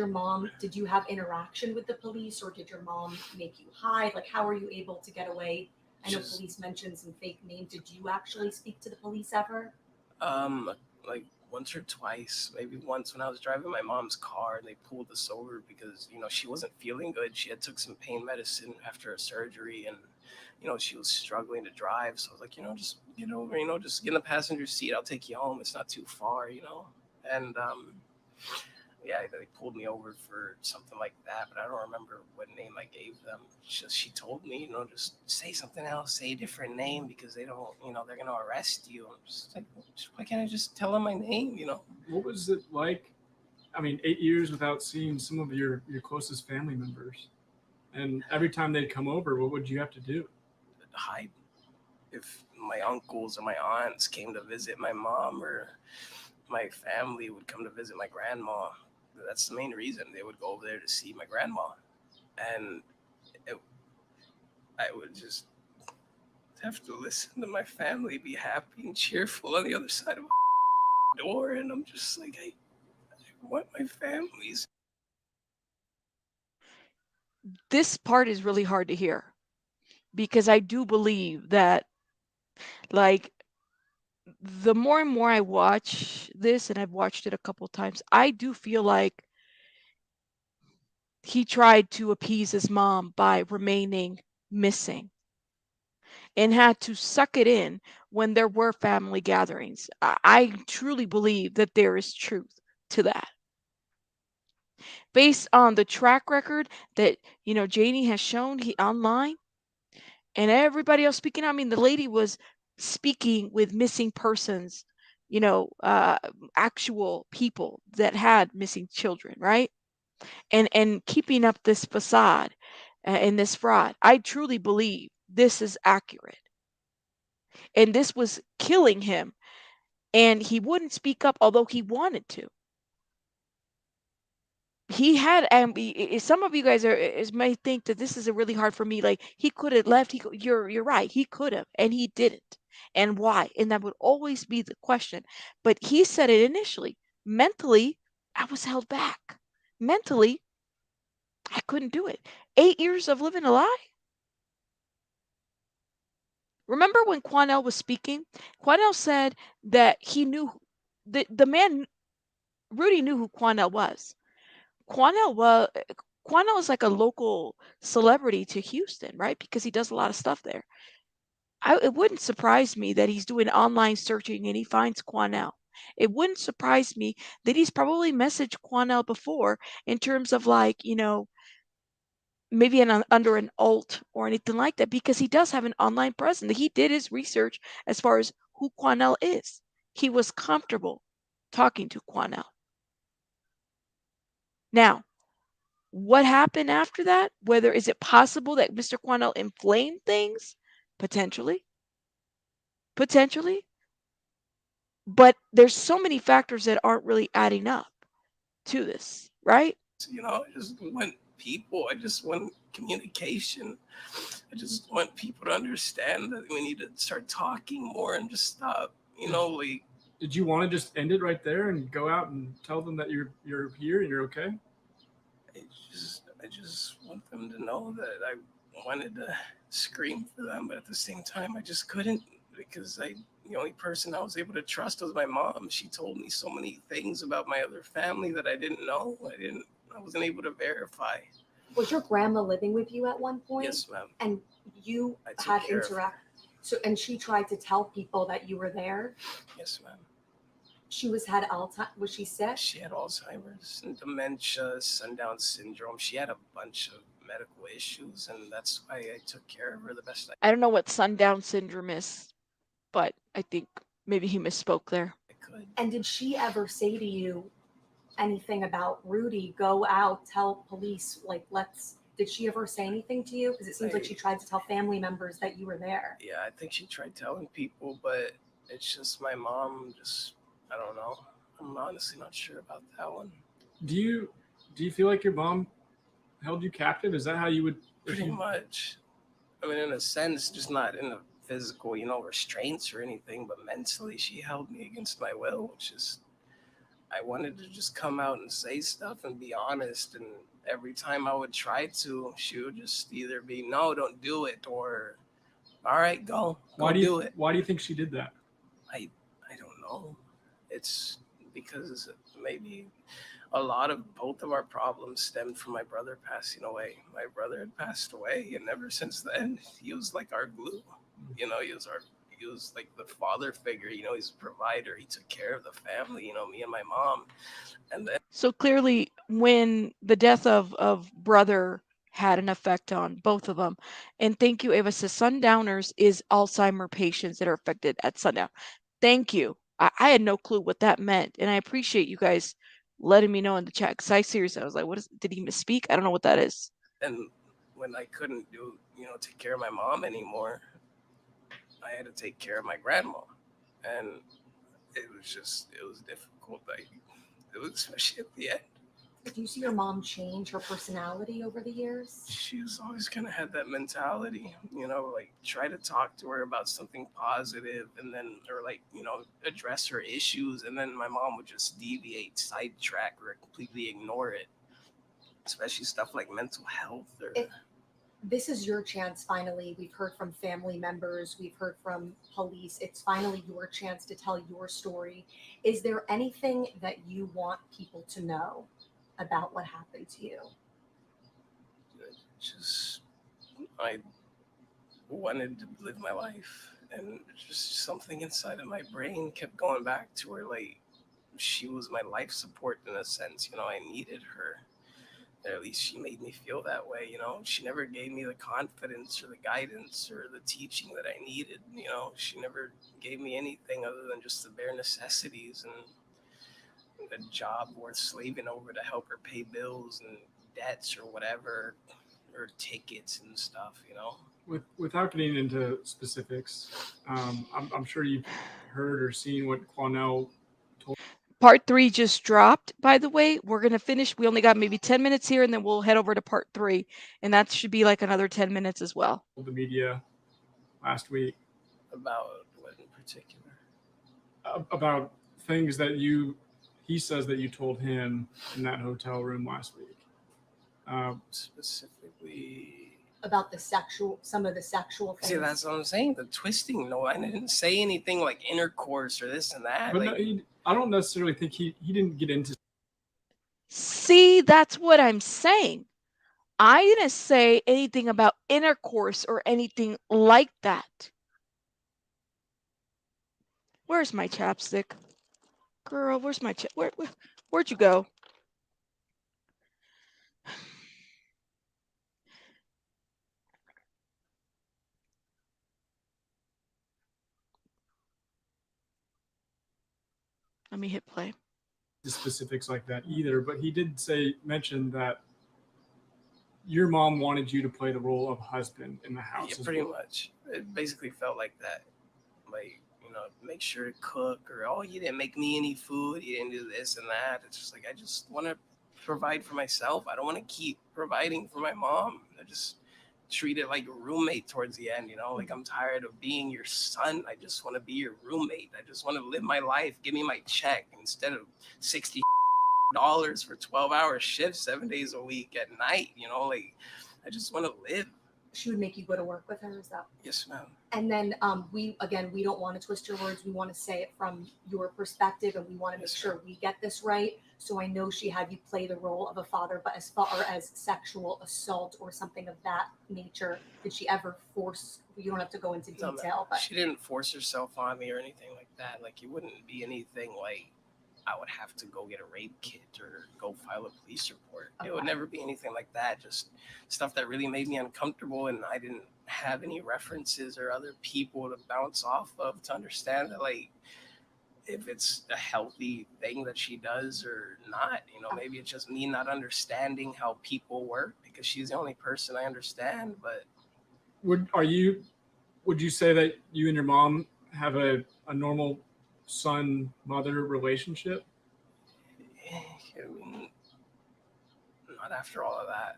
you have interaction with the police, or did your mom make you hide? Like, how were you able to get away? I know police mentioned some fake names. Did you actually speak to the police ever? Like once or twice. Maybe once when I was driving my mom's car and they pulled us over because, she wasn't feeling good. She had took some pain medicine after a surgery, and, she was struggling to drive. So I was like, just get over, just get in the passenger seat. I'll take you home. It's not too far, And, yeah, they pulled me over for something like that, but I don't remember what name I gave them. She told me, just say something else, say a different name because they don't, they're going to arrest you. I'm just like, why can't I just tell them my name, What was it like? I mean, 8 years without seeing some of your closest family members. And every time they'd come over, what would you have to do? Hide. If my uncles or my aunts came to visit my mom, or my family would come to visit my grandma, that's the main reason they would go over there to see my grandma. And I would just have to listen to my family be happy and cheerful on the other side of the door. And I'm just like, I want my families. This part is really hard to hear because I do believe that, like, the more and more I watch this, and I've watched it a couple times, I do feel like he tried to appease his mom by remaining missing and had to suck it in when there were family gatherings. I truly believe that there is truth to that. Based on the track record that, Janie has shown online and everybody else speaking. I mean, the lady was speaking with missing persons, actual people that had missing children, right? And keeping up this facade and this fraud. I truly believe this is accurate. And this was killing him. And he wouldn't speak up, although he wanted to. He had, some of you guys may think that this is a really hard for me. Like, he could have left. You're right. He could have, and he didn't. And why? And that would always be the question. But he said it initially. Mentally, I was held back. Mentally, I couldn't do it. 8 years of living a lie. Remember when Quanell was speaking? Quanell said that he knew that the man, Rudy knew who Quanell was. Quanell is like a local celebrity to Houston, right? Because he does a lot of stuff there. It wouldn't surprise me that he's doing online searching and he finds Quanell. It wouldn't surprise me that he's probably messaged Quanell before in terms of, like, maybe under an alt or anything like that, because he does have an online presence. He did his research as far as who Quanell is. He was comfortable talking to Quanell. Now, what happened after that? Is it possible that Mr. Quanell inflamed things? Potentially. But there's so many factors that aren't really adding up to this, right? I just want people. I just want communication. I just want people to understand that we need to start talking more and just stop, like. Did you want to just end it right there and go out and tell them that you're here and you're okay? I just want them to know that I wanted to scream for them, but at the same time, I just couldn't, because the only person I was able to trust was my mom. She told me so many things about my other family that I didn't know. I wasn't able to verify. Was your grandma living with you at one point? Yes, ma'am. And you I took had care of her. interact. So, and she tried to tell people that you were there. Yes, ma'am. She had Alzheimer's. Was she sick? She had Alzheimer's and dementia, sundown syndrome. She had a bunch of medical issues, and that's why I took care of her the best I don't know what sundown syndrome is, but I think maybe he misspoke there. I could. And did she ever say to you anything about Rudy? Go out, tell police. Like, let's. Did she ever say anything to you? Because it seems like she tried to tell family members that you were there. Yeah, I think she tried telling people, but it's just my mom. Just I don't know. I'm honestly not sure about that one. Do you feel like your mom held you captive? Is that how you would? Pretty much. I mean, in a sense, just not in a physical, restraints or anything, but mentally, she held me against my will, which is, I wanted to just come out and say stuff and be honest. And every time I would try to, she would just either be, no, don't do it, or, all right, go do it. Why do you think she did that? I don't know. It's because maybe a lot of both of our problems stemmed from my brother passing away. My brother had passed away, and ever since then, he was like our glue. He was like the father figure. He's a provider. He took care of the family. Me and my mom. And then So clearly, when the death of brother had an effect on both of them, and thank you, Ava says sundowners is Alzheimer patients that are affected at sundown. Thank you. I had no clue what that meant, and I appreciate you guys letting me know in the chat. Because I seriously, I was like, did he misspeak? I don't know what that is. And when I couldn't take care of my mom anymore, I had to take care of my grandma. And it was difficult. It was especially at the end. Do you see your mom change her personality over the years? She's always kind of had that mentality, like try to talk to her about something positive and then, or address her issues. And then my mom would just deviate, sidetrack, or completely ignore it, especially stuff like mental health. This is your chance, finally. We've heard from family members. We've heard from police. It's finally your chance to tell your story. Is there anything that you want people to know about what happened to you? Just, I wanted to live my life, and just something inside of my brain kept going back to her. Like, she was my life support in a sense. I needed her. Or at least she made me feel that way. She never gave me the confidence or the guidance or the teaching that I needed. She never gave me anything other than just the bare necessities and a job worth slaving over to help her pay bills and debts or whatever, or tickets and stuff. Without getting into specifics, I'm sure you've heard or seen what Quanell told. Part 3 just dropped, by the way. We're going to finish. We only got maybe 10 minutes here, and then we'll head over to part 3. And that should be like another 10 minutes as well. The media last week. About what in particular? About things that he says that you told him in that hotel room last week. Specifically About some of the sexual things. See, that's what I'm saying. The twisting. No, I didn't say anything like intercourse or this and that. But no, I don't necessarily think he didn't get into. See, that's what I'm saying. I didn't say anything about intercourse or anything like that. Where's my chapstick? Girl, where's my where'd you go? Let me hit play. The specifics like that either, but he did mention that your mom wanted you to play the role of husband in the house. Yeah, pretty much. It basically felt like that. Like, make sure to cook, or, oh, you didn't make me any food. You didn't do this and that. It's just like, I just want to provide for myself. I don't want to keep providing for my mom. I just treat it like a roommate towards the end, like, I'm tired of being your son. I just want to be your roommate. I just want to live my life. Give me my check instead of $60 for 12-hour shifts 7 days a week at night. Like, I just want to live. She would make you go to work with her, is that? Yes, ma'am. And then we don't want to twist your words. We want to say it from your perspective, and we want to make Yes, sure we get this right. So I know she had you play the role of a father, but as far as sexual assault or something of that nature, did she ever force? You don't have to go into No, detail, ma'am. but She didn't force herself on me or anything like that. Like, it wouldn't be anything like I would have to go get a rape kit or go file a police report. It would Okay. never be anything like that. Just stuff that really made me uncomfortable, and I didn't have any references or other people to bounce off of to understand that, like, if it's a healthy thing that she does or not. Maybe it's just me not understanding how people work, because she's the only person I understand. But Would you say that you and your mom have a normal son-mother relationship? I mean, not after all of that.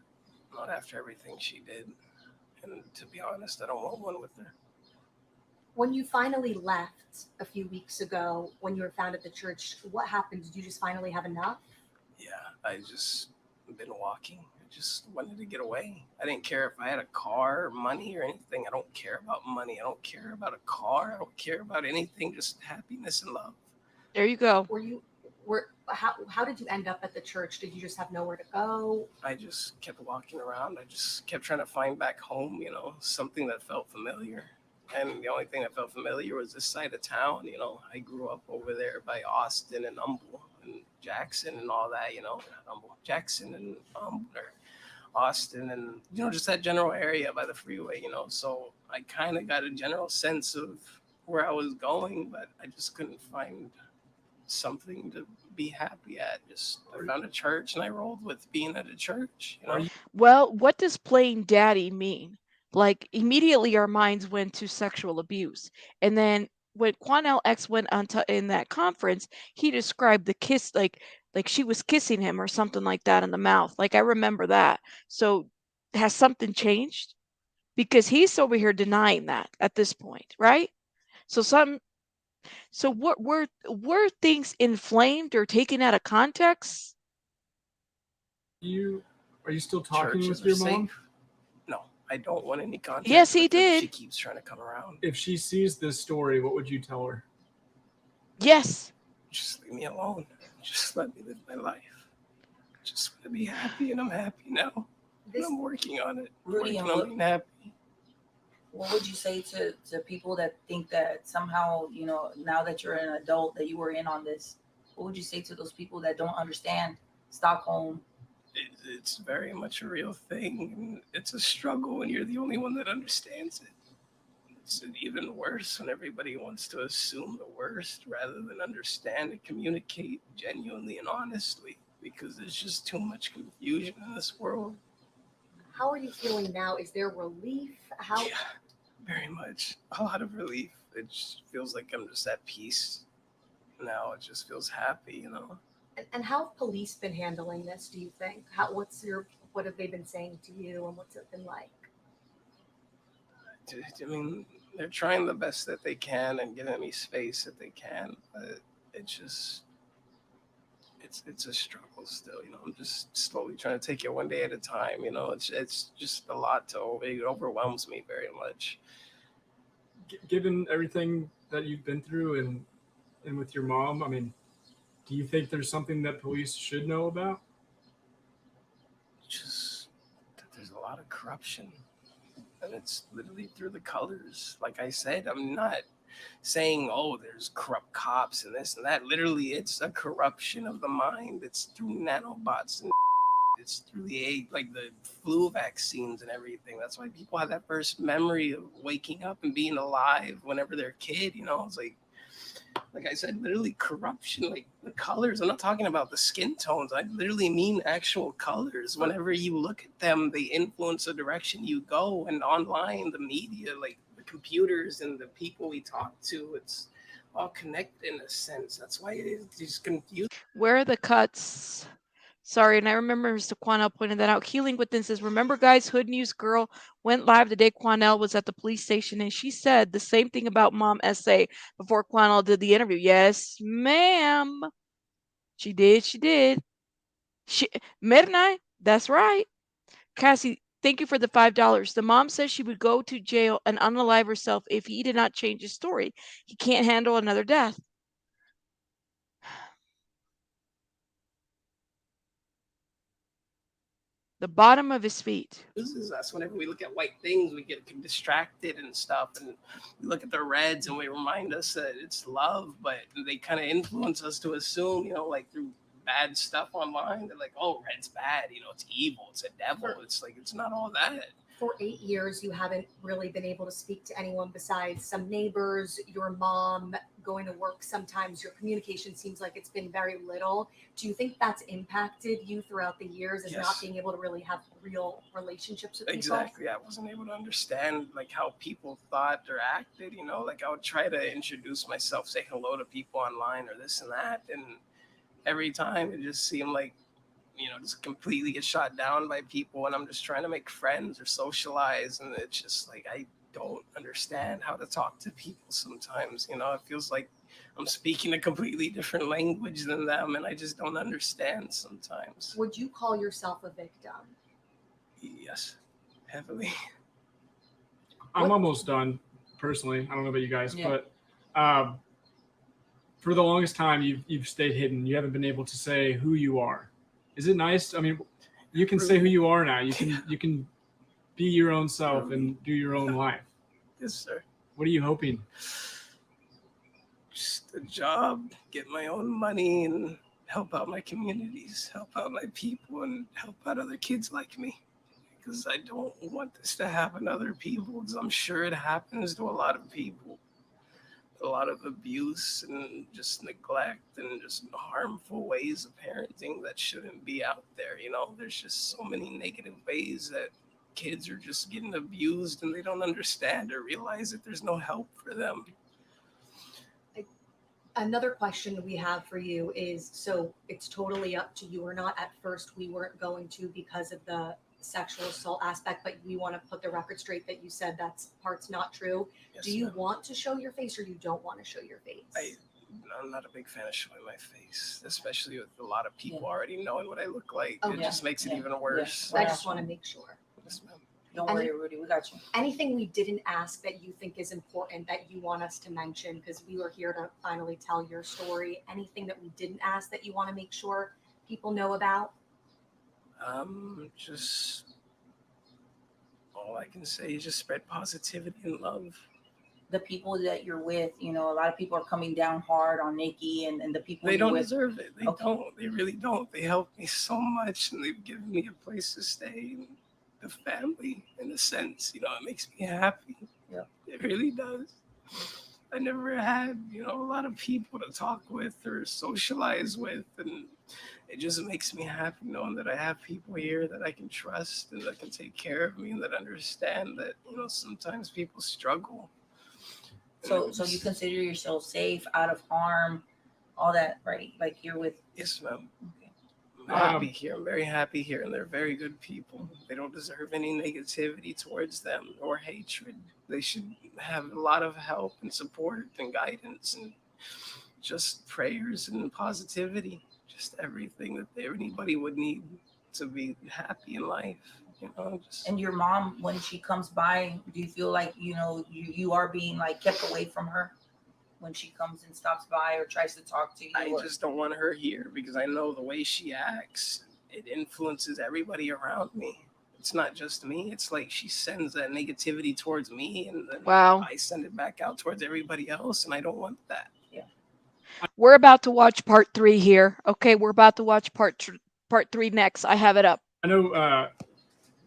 Not after everything she did. And to be honest, I don't want one with her. when you finally left a few weeks ago, when you were found at the church, what happened? Did you just finally have enough? Yeah, I just been walking. I just wanted to get away. I didn't care if I had a car or money or anything. I don't care about money. I don't care about a car. I don't care about anything. Just happiness and love. There you go. How did you end up at the church? Did you just have nowhere to go? I just kept walking around. I just kept trying to find back home, something that felt familiar. And the only thing that felt familiar was this side of town. I grew up over there by Austin and Humble and Jackson and all that, not Humble, Jackson and Austin and, just that general area by the freeway, So I kind of got a general sense of where I was going, but I just couldn't find something to be happy at. I found a church and I rolled with being at a church. Well, what does playing daddy mean? Like, immediately our minds went to sexual abuse. And then when Quanell X went on in that conference, he described the kiss like she was kissing him or something like that in the mouth. Like, I remember that. So has something changed? Because he's over here denying that at this point, right? So what were things inflamed or taken out of context? Are you still talking Churches with your are mom? safe. No, I don't want any contact. Yes, he with her, but did. She keeps trying to come around. If she sees this story, what would you tell her? Yes. Just leave me alone. Just let me live my life. Just want to be happy, and I'm happy now. And I'm working on it. Rudy, Working on being happy. what would you say to people that think that somehow, now that you're an adult, that you were in on this? What would you say to those people that don't understand Stockholm? It's very much a real thing. And it's a struggle when you're the only one that understands it. It's even worse when everybody wants to assume the worst rather than understand and communicate genuinely and honestly, because there's just too much confusion in this world. How are you feeling now? Is there relief? How? Yeah, very much. A lot of relief. It just feels like I'm just at peace now. It just feels happy, And how have police been handling this? Do you think? What have they been saying to you, and what's it been like? I mean, they're trying the best that they can and giving me space that they can, but it's a struggle still. I'm just slowly trying to take it one day at a time. It's just a lot it overwhelms me very much. Given everything that you've been through and with your mom, I mean, do you think there's something that police should know about? Just that there's a lot of corruption. And it's literally through the colors. Like I said, I'm not saying, oh, there's corrupt cops and this and that. Literally, it's a corruption of the mind. It's through nanobots and it's through the flu vaccines and everything. That's why people have that first memory of waking up and being alive whenever they're a kid. It's like I said, literally corruption, like the colors. I'm not talking about the skin tones. I literally mean actual colors. Whenever you look at them, they influence the direction you go. And online, the media, like the computers and the people we talk to, it's all connected in a sense. That's why it is just confusing. Where are the cuts? Sorry, and I remember Mr. Quanell pointed that out. Healing Within says, remember, guys, Hood News Girl went live the day Quanell was at the police station, and she said the same thing about Mom SA before Quanell did the interview. Yes, ma'am. She did. Mernai, that's right. Cassie, Thank you for the $5. The mom says she would go to jail and unalive herself if he did not change his story. He can't handle another death. The bottom of his feet. This is us. Whenever we look at white things, we get distracted and stuff, and we look at the reds and we remind us that it's love, but they kind of influence us to assume, you know, like through bad stuff online, they're like, oh, red's bad, you know, it's evil, it's a devil. It's like, it's not all that. For 8 years, you haven't really been able to speak to anyone besides some neighbors, your mom, going to work. Sometimes your communication seems like it's been very little. Do you think that's impacted you throughout the years, as not being able to really have real relationships with people? Exactly. I wasn't able to understand like how people thought or acted, you know, like I would try to introduce myself, say hello to people online or this and that. And every time it just seemed like, you know, just completely get shot down by people, and I'm just trying to make friends or socialize, and it's just like I don't understand how to talk to people sometimes. You know, it feels like I'm speaking a completely different language than them, and I just don't understand sometimes. Would you call yourself a victim? Yes, heavily. I'm almost done, personally. I don't know about you guys, but for the longest time, you've stayed hidden. You haven't been able to say who you are. Is it nice? I mean, you can say who you are now. You can be your own self and do your own life. Yes, sir. What are you hoping? Just a job, get my own money, and help out my communities, help out my people, and help out other kids like me. Because I don't want this to happen to other people, because I'm sure it happens to a lot of people. A lot of abuse and just neglect and just harmful ways of parenting that shouldn't be out there. You know, there's just so many negative ways that kids are just getting abused, and they don't understand or realize that there's no help for them. Another question we have for you is, so it's totally up to you or not. At first, we weren't going to because of the sexual assault aspect, but we want to put the record straight that you said that part's not true. Yes, do you want to show your face, or you don't want to show your face? I'm not a big fan of showing my face, especially with a lot of people already knowing what I look like. Oh, it just makes it even worse. I just want to make sure. Yes, ma'am. Don't worry, Rudy, we got you. Anything we didn't ask that you think is important that you want us to mention, because we were here to finally tell your story. Anything that we didn't ask that you want to make sure people know about? Just all I can say is just spread positivity and love. The people that you're with, you know, a lot of people are coming down hard on Nikki and the people they don't with. deserve it. They don't. They really don't. They helped me so much, and they've given me a place to stay, and the family, in a sense. You know, it makes me happy. Yeah, it really does. I never had, you know, a lot of people to talk with or socialize with, and it just makes me happy knowing that I have people here that I can trust and that can take care of me and that understand that, you know, sometimes people struggle. So you consider yourself safe, out of harm, all that, right? Like you're with. Yes, ma'am. Okay. I'm happy here. I'm very happy here, and they're very good people. They don't deserve any negativity towards them or hatred. They should have a lot of help and support and guidance and just prayers and positivity. Just everything that anybody would need to be happy in life. You know, and your mom, when she comes by, do you feel like, you know, you are being like kept away from her when she comes and stops by or tries to talk to you? I just don't want her here because I know the way she acts, it influences everybody around me. It's not just me. It's like she sends that negativity towards me, and then I send it back out towards everybody else, and I don't want that. Yeah. We're about to watch part 3 here. Okay, we're about to watch part 3 next. I have it up. I know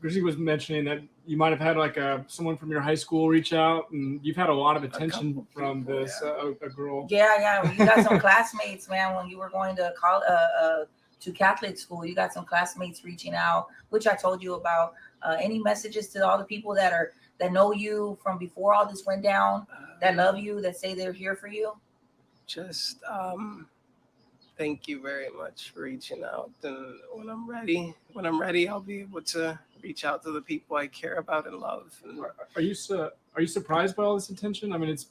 Grizzy was mentioning that you might have had like someone from your high school reach out, and you've had a lot of attention from this a girl. Yeah, you got some classmates, man. When you were going to to Catholic school, you got some classmates reaching out, which I told you about. Any messages to all the people that know you from before all this went down, that love you, that say they're here for you? Just thank you very much for reaching out. And when I'm ready, I'll be able to reach out to the people I care about and love. And are you surprised by all this attention? I mean, it's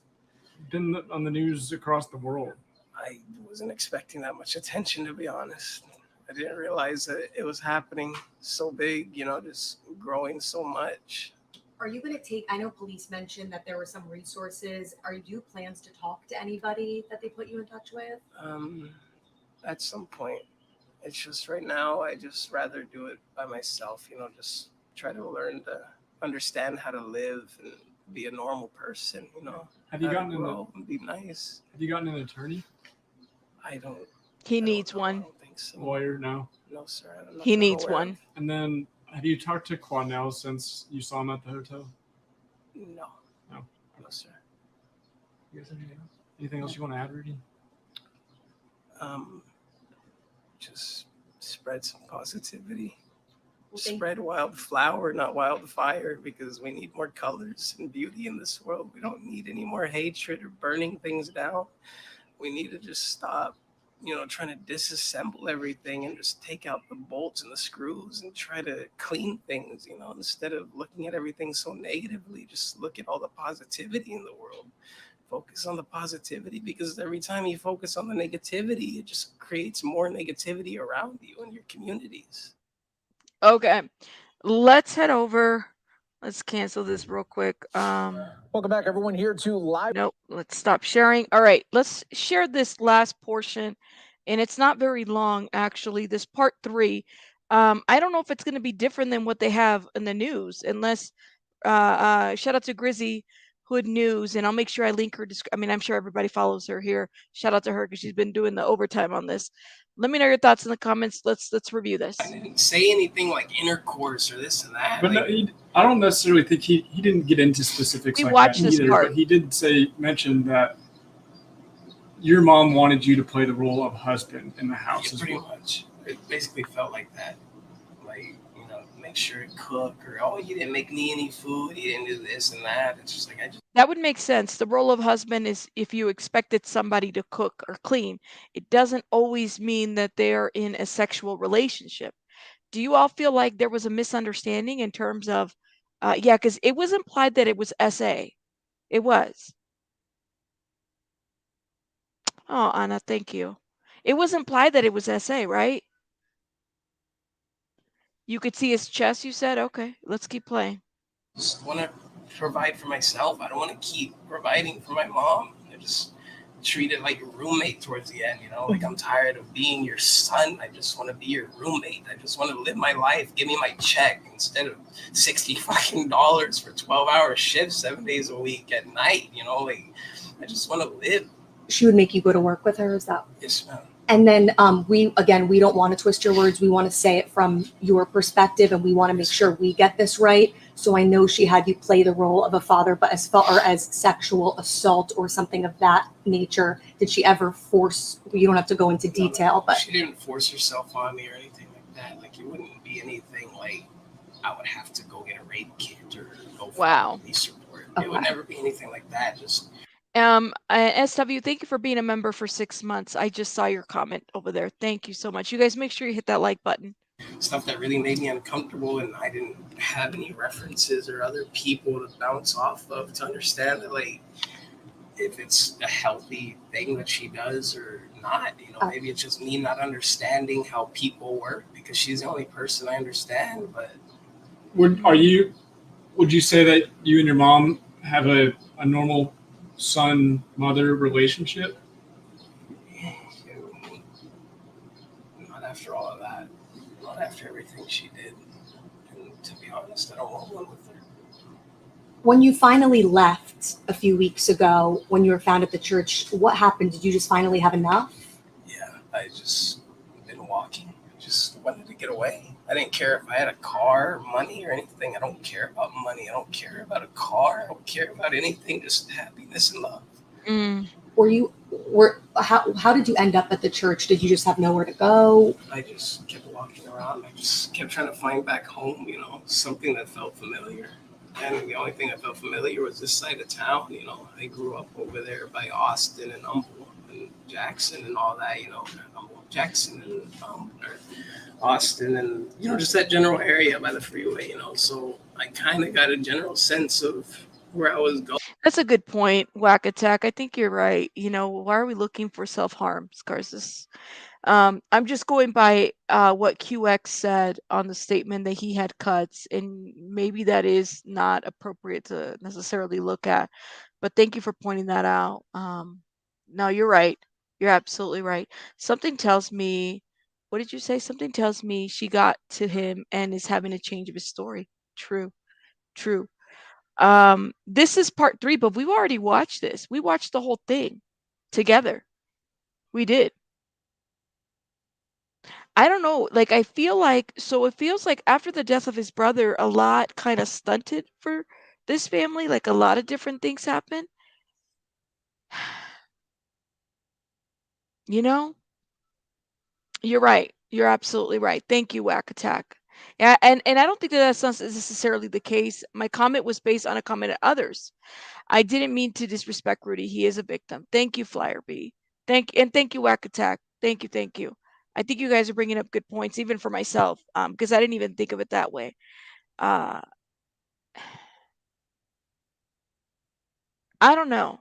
been on the news across the world. I wasn't expecting that much attention, to be honest. I didn't realize that it was happening so big, you know, just growing so much. Are you going to take, I know police mentioned that there were some resources. Are you plans to talk to anybody that they put you in touch with? At some point. It's just right now, I just rather do it by myself, you know, just try to learn to understand how to live and be a normal person, you know. Have you gotten and be nice. Have you gotten an attorney? I don't. He I don't needs know. one. I don't think so. Lawyer? No. No, sir. He needs one. And then, have you talked to Quanell since you saw him at the hotel? No. No. No, sir. You guys have anything else you want to add, Rudy? Just spread some positivity. Well, Spread wildflower, not wildfire, because we need more colors and beauty in this world. We don't need any more hatred or burning things down. We need to just stop, you know, trying to disassemble everything and just take out the bolts and the screws and try to clean things, you know, instead of looking at everything so negatively. Just look at all the positivity in the world. Focus on the positivity, because every time you focus on the negativity, it just creates more negativity around you and your communities. Okay, let's head over. Let's cancel this real quick. Welcome back, everyone, here to live. Nope, let's stop sharing. All right, let's share this last portion, and it's not very long, actually. This part 3. I don't know if it's going to be different than what they have in the news, unless shout out to Grizzy Hood News, and I'll make sure I link her. I mean, I'm sure everybody follows her here. Shout out to her because she's been doing the overtime on this. Let me know your thoughts in the comments. Let's review this. I didn't say anything like intercourse or this and that. But like, no, I don't necessarily think he didn't get into specifics We like watched that this either. part. But he did mention that your mom wanted you to play the role of husband in the house yeah, as pretty well. much. It basically felt like that. Like, you know, make sure to cook, or, oh, you didn't make me any food, you didn't do this and that. It's just like, That would make sense. The role of husband is if you expected somebody to cook or clean. It doesn't always mean that they're in a sexual relationship. Do you all feel like there was a misunderstanding in terms of, yeah, because it was implied that it was SA. It was. Oh, Anna, thank you. It was implied that it was SA, right? You could see his chest, you said? Okay, let's keep playing. just want to provide for myself. I don't want to keep providing for my mom. I just treat it like a roommate towards the end, you know, like I'm tired of being your son. I just want to be your roommate. I just want to live my life. Give me my check instead of $60 fucking for 12-hour shifts 7 days a week at night, you know, like I just want to live. She would make you go to work with her, is that? Yes, ma'am. And then we don't want to twist your words. We want to say it from your perspective, and we want to make sure we get this right. So I know she had you play the role of a father, but as sexual assault or something of that nature, did she ever force? You don't have to go into detail, but she didn't force herself on me or anything like that. Like it wouldn't be anything like I would have to go get a rape kit or go for a police report. Okay. It would never be anything like that. Just SW, thank you for being a member for 6 months. I just saw your comment over there. Thank you so much. You guys make sure you hit that like button. Stuff that really made me uncomfortable, and I didn't have any references or other people to bounce off of to understand that, like, if it's a healthy thing that she does or not. You know, maybe it's just me not understanding how people work, because she's the only person I understand. But would you say that you and your mom have a normal son-mother relationship? Not after all of that. Not after everything she did. And to be honest, I don't want one with her. when you finally left a few weeks ago, when you were found at the church, what happened? Did you just finally have enough? Yeah, I just been walking. I just wanted to get away. I didn't care if I had a car, money, or anything. I don't care about money. I don't care about a car. I don't care about anything. Just happiness and love. Mm. How did you end up at the church? Did you just have nowhere to go? I just kept walking around. I just kept trying to find back home, you know, something that felt familiar. And the only thing that felt familiar was this side of town, you know. I grew up over there by Austin and Humble and Jackson and all that, you know. Jackson and Austin and, you know, just that general area by the freeway, you know. So I kind of got a general sense of where I was going. That's a good point, Whack Attack. I think you're right. You know, why are we looking for self-harm, Scarsis? I'm just going by what QX said on the statement that he had cuts, and maybe that is not appropriate to necessarily look at. But thank you for pointing that out. No, you're right. You're absolutely right. Something tells me, what did you say? Something tells me she got to him and is having a change of his story. True, true. This is part 3, but we've already watched this. We watched the whole thing together. We did. I don't know, like, I feel like, so it feels like after the death of his brother, a lot kind of stunted for this family, like a lot of different things happened. You know? You're right. You're absolutely right. Thank you, Whack Attack. Yeah, and I don't think that that's not necessarily the case. My comment was based on a comment of others. I didn't mean to disrespect Rudy. He is a victim. Thank you, Flyer B. Thank you, Whack Attack. Thank you, thank you. I think you guys are bringing up good points, even for myself, because I didn't even think of it that way. Uh, I don't know.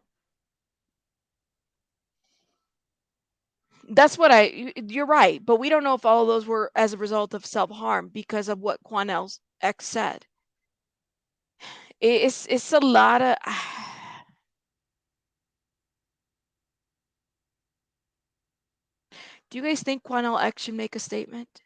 That's what you're right, but we don't know if all of those were as a result of self-harm because of what Quanell's ex said. It's a lot of Do you guys think Quanell X should make a statement?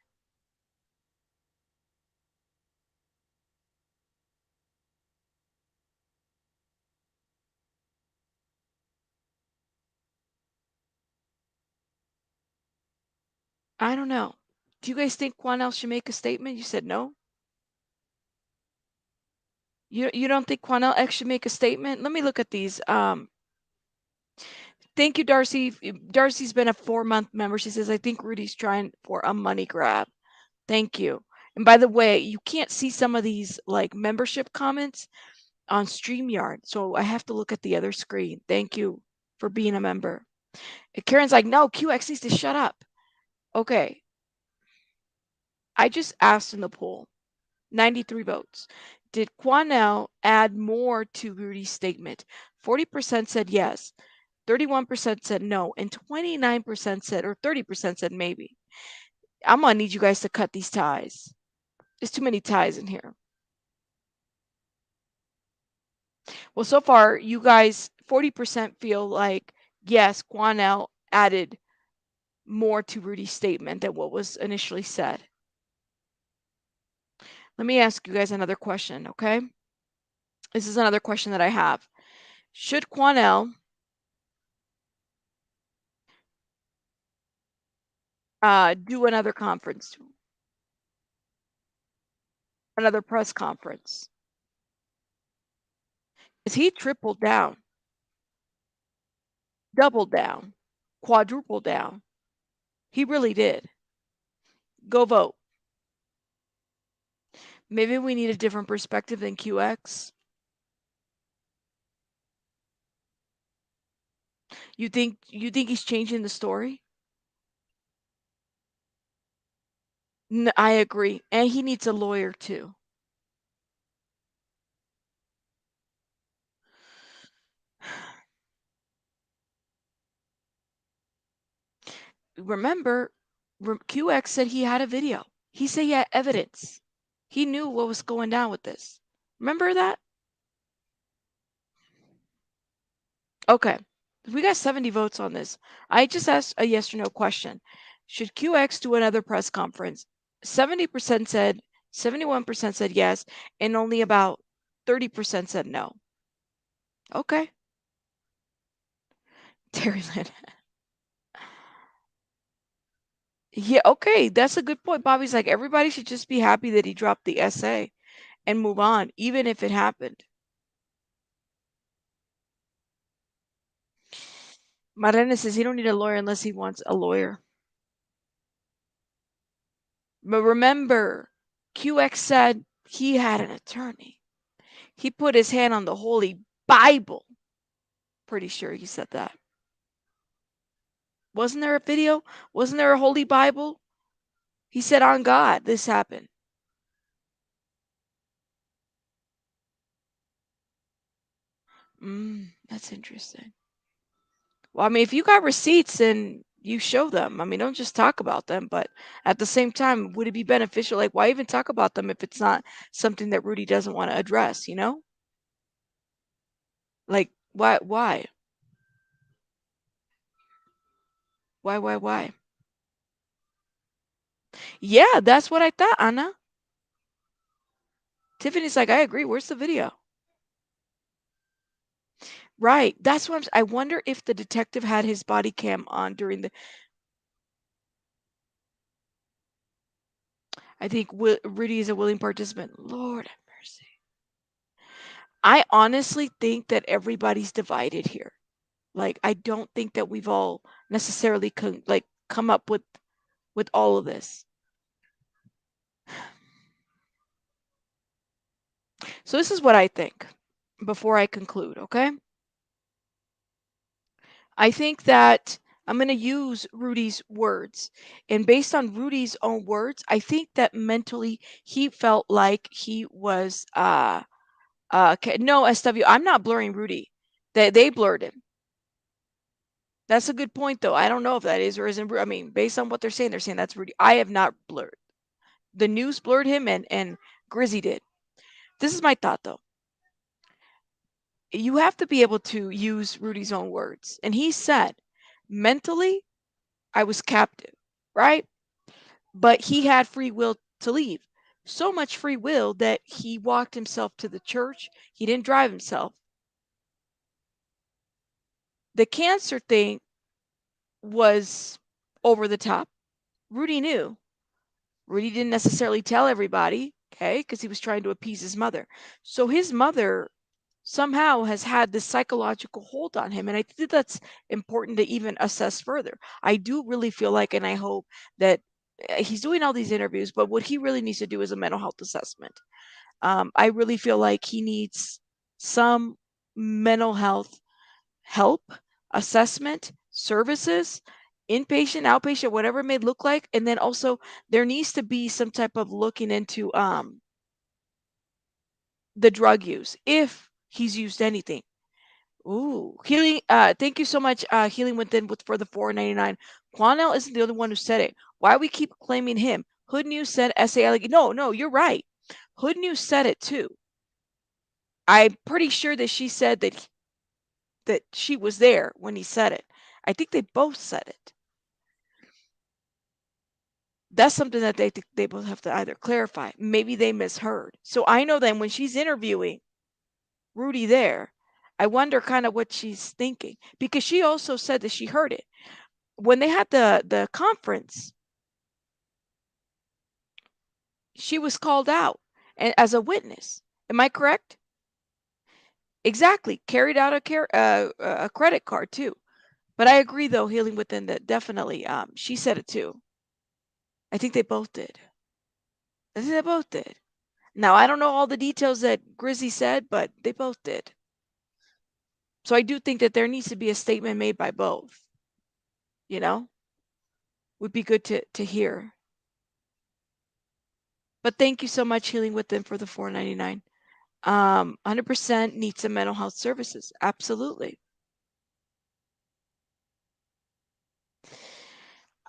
I don't know. Do you guys think Quanell should make a statement? You said no? You don't think Quanell X should make a statement? Let me look at these. Thank you, Darcy. Darcy's been a 4-month member. She says, I think Rudy's trying for a money grab. Thank you. And by the way, you can't see some of these like membership comments on StreamYard. So I have to look at the other screen. Thank you for being a member. And Karen's like, no, QX needs to shut up. Okay. I just asked in the poll, 93 votes. Did Quanell add more to Rudy's statement? 40% said yes, 31% said no, and 29% said, or 30% said maybe. I'm going to need you guys to cut these ties. There's too many ties in here. Well, so far, you guys, 40% feel like, yes, Quanell added more to Rudy's statement than what was initially said. Let me ask you guys another question, okay? This is another question that I have. Should Quanell do another conference? Another press conference? Is he tripled down? Doubled down? Quadrupled down? He really did. Go vote. Maybe we need a different perspective than QX. You think he's changing the story? I agree. And he needs a lawyer too. Remember, QX said he had a video. He said he had evidence. He knew what was going down with this. Remember that? Okay. We got 70 votes on this. I just asked a yes or no question. Should QX do another press conference? 70% said, 71% said yes, and only about 30% said no. Okay. Terry Lynn. Yeah, okay. That's a good point. Bobby's like, everybody should just be happy that he dropped the essay and move on, even if it happened. Marlene says he don't need a lawyer unless he wants a lawyer. But remember, QX said he had an attorney. He put his hand on the Holy Bible. Pretty sure he said that. Wasn't there a video? Wasn't there a Holy Bible? He said, on God, this happened. That's interesting. Well, I mean, if you got receipts and you show them, I mean, don't just talk about them, but at the same time, would it be beneficial? Like, why even talk about them if it's not something that Rudy doesn't want to address, you know? Like, why? Why? Yeah, that's what I thought, Anna. Tiffany's like, I agree. Where's the video? Right. That's what I wonder if the detective had his body cam on during the. I think Rudy is a willing participant. Lord have mercy. I honestly think that everybody's divided here. Like, I don't think that we've all necessarily come up with all of this. So this is what I think before I conclude, okay? I think that I'm going to use Rudy's words. And based on Rudy's own words, I think that mentally he felt like he was no, SW, I'm not blurring Rudy. They blurred him. That's a good point though. I don't know if that is or isn't. I mean, based on what they're saying that's Rudy. I have not blurred. The news blurred him and Grizzy did. This is my thought though. You have to be able to use Rudy's own words. And he said, mentally, I was captive, right? But he had free will to leave. So much free will that he walked himself to the church. He didn't drive himself. The cancer thing was over the top. Rudy knew. Rudy didn't necessarily tell everybody, okay, because he was trying to appease his mother. So his mother somehow has had this psychological hold on him. And I think that's important to even assess further. I do really feel like, and I hope that he's doing all these interviews, but what he really needs to do is a mental health assessment. I really feel like he needs some mental health help, assessment, services, inpatient, outpatient, whatever it may look like. And then also there needs to be some type of looking into the drug use if he's used anything. Ooh, healing. Thank you so much, Healing Within for the $4.99. Quanell isn't the only one who said it. Why we keep claiming him? Hood News said SA. No, you're right. Hood News said it too. I'm pretty sure that she said that she was there when he said it. I think they both said it. That's something that they both have to either clarify. Maybe they misheard. So I know that when she's interviewing Rudy there, I wonder kind of what she's thinking, because she also said that she heard it when they had the conference. She was called out and as a witness. Am I correct? Exactly. Carried out a credit card too. But I agree though, Healing Within, that definitely she said it too. I think they both did. I think they both did. Now I don't know all the details that Grizzy said, but they both did. So I do think that there needs to be a statement made by both. You know? Would be good to hear. But thank you so much, Healing Within, for the $4.99. 100% needs some mental health services. Absolutely.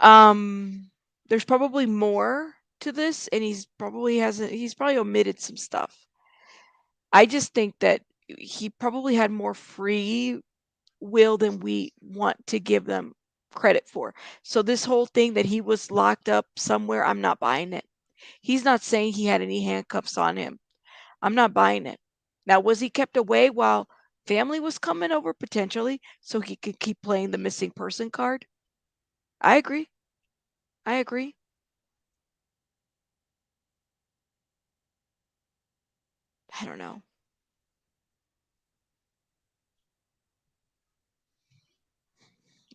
There's probably more to this, and he's probably omitted some stuff. I just think that he probably had more free will than we want to give them credit for. So this whole thing that he was locked up somewhere, I'm not buying it. He's not saying he had any handcuffs on him. I'm not buying it. Now, was he kept away while family was coming over potentially so he could keep playing the missing person card? I agree. I agree. I don't know.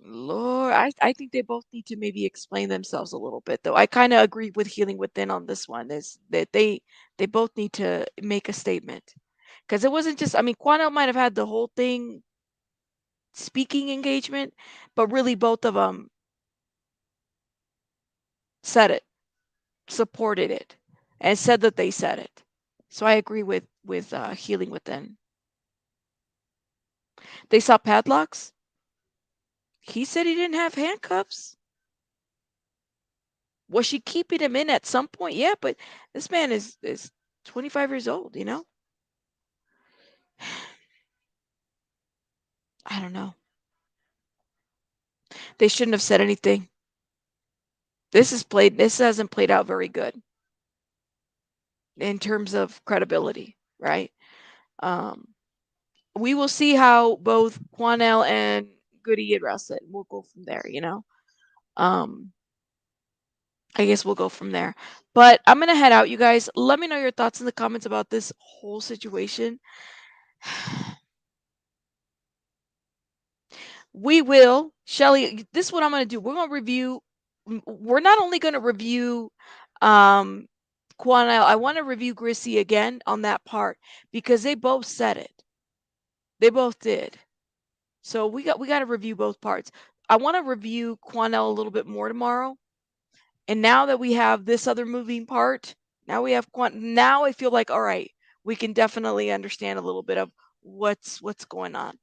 Lord, I think they both need to maybe explain themselves a little bit, though. I kind of agree with Healing Within on this one. Is that they both need to make a statement, because it wasn't just. I mean, Quanell might have had the whole thing speaking engagement, but really both of them said it, supported it, and said that they said it. So I agree with Healing Within. They saw padlocks. He said he didn't have handcuffs. Was she keeping him in at some point? Yeah, but this man is 25 years old, you know? I don't know. They shouldn't have said anything. This hasn't played out very good in terms of credibility, right? We will see how both Quanell and Goody address it. We'll go from there, you know? I guess we'll go from there. But I'm going to head out, you guys. Let me know your thoughts in the comments about this whole situation. We will, Shelly, this is what I'm going to do. We're going to review, we're not only going to review Quanell, I want to review Grizzy again on that part because they both said it. They both did. So we got to review both parts. I want to review Quanell a little bit more tomorrow. And now that we have this other moving part, now we have now I feel like, all right, we can definitely understand a little bit of what's going on.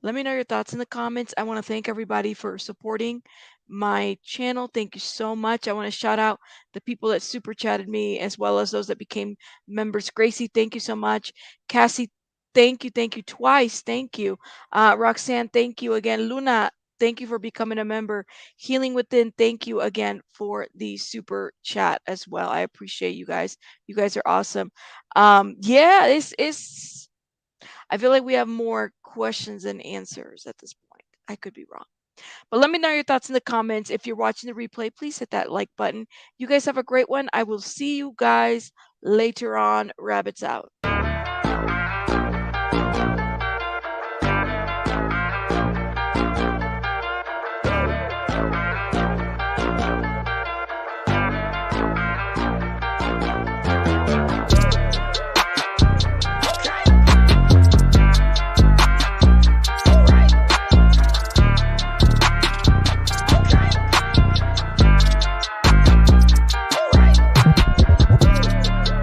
Let me know your thoughts in the comments. I want to thank everybody for supporting my channel. Thank you so much. I want to shout out the people that super chatted me as well as those that became members. Gracie, thank you so much. Cassie, thank you twice. Thank you. Roxanne, thank you again. Luna, thank you for becoming a member. Healing Within, thank you again for the super chat as well. I appreciate you guys. You guys are awesome. Yeah, it's I feel like we have more questions than answers at this point. I could be wrong. But let me know your thoughts in the comments. If you're watching the replay, please hit that like button. You guys have a great one. I will see you guys later on. Rabbits out.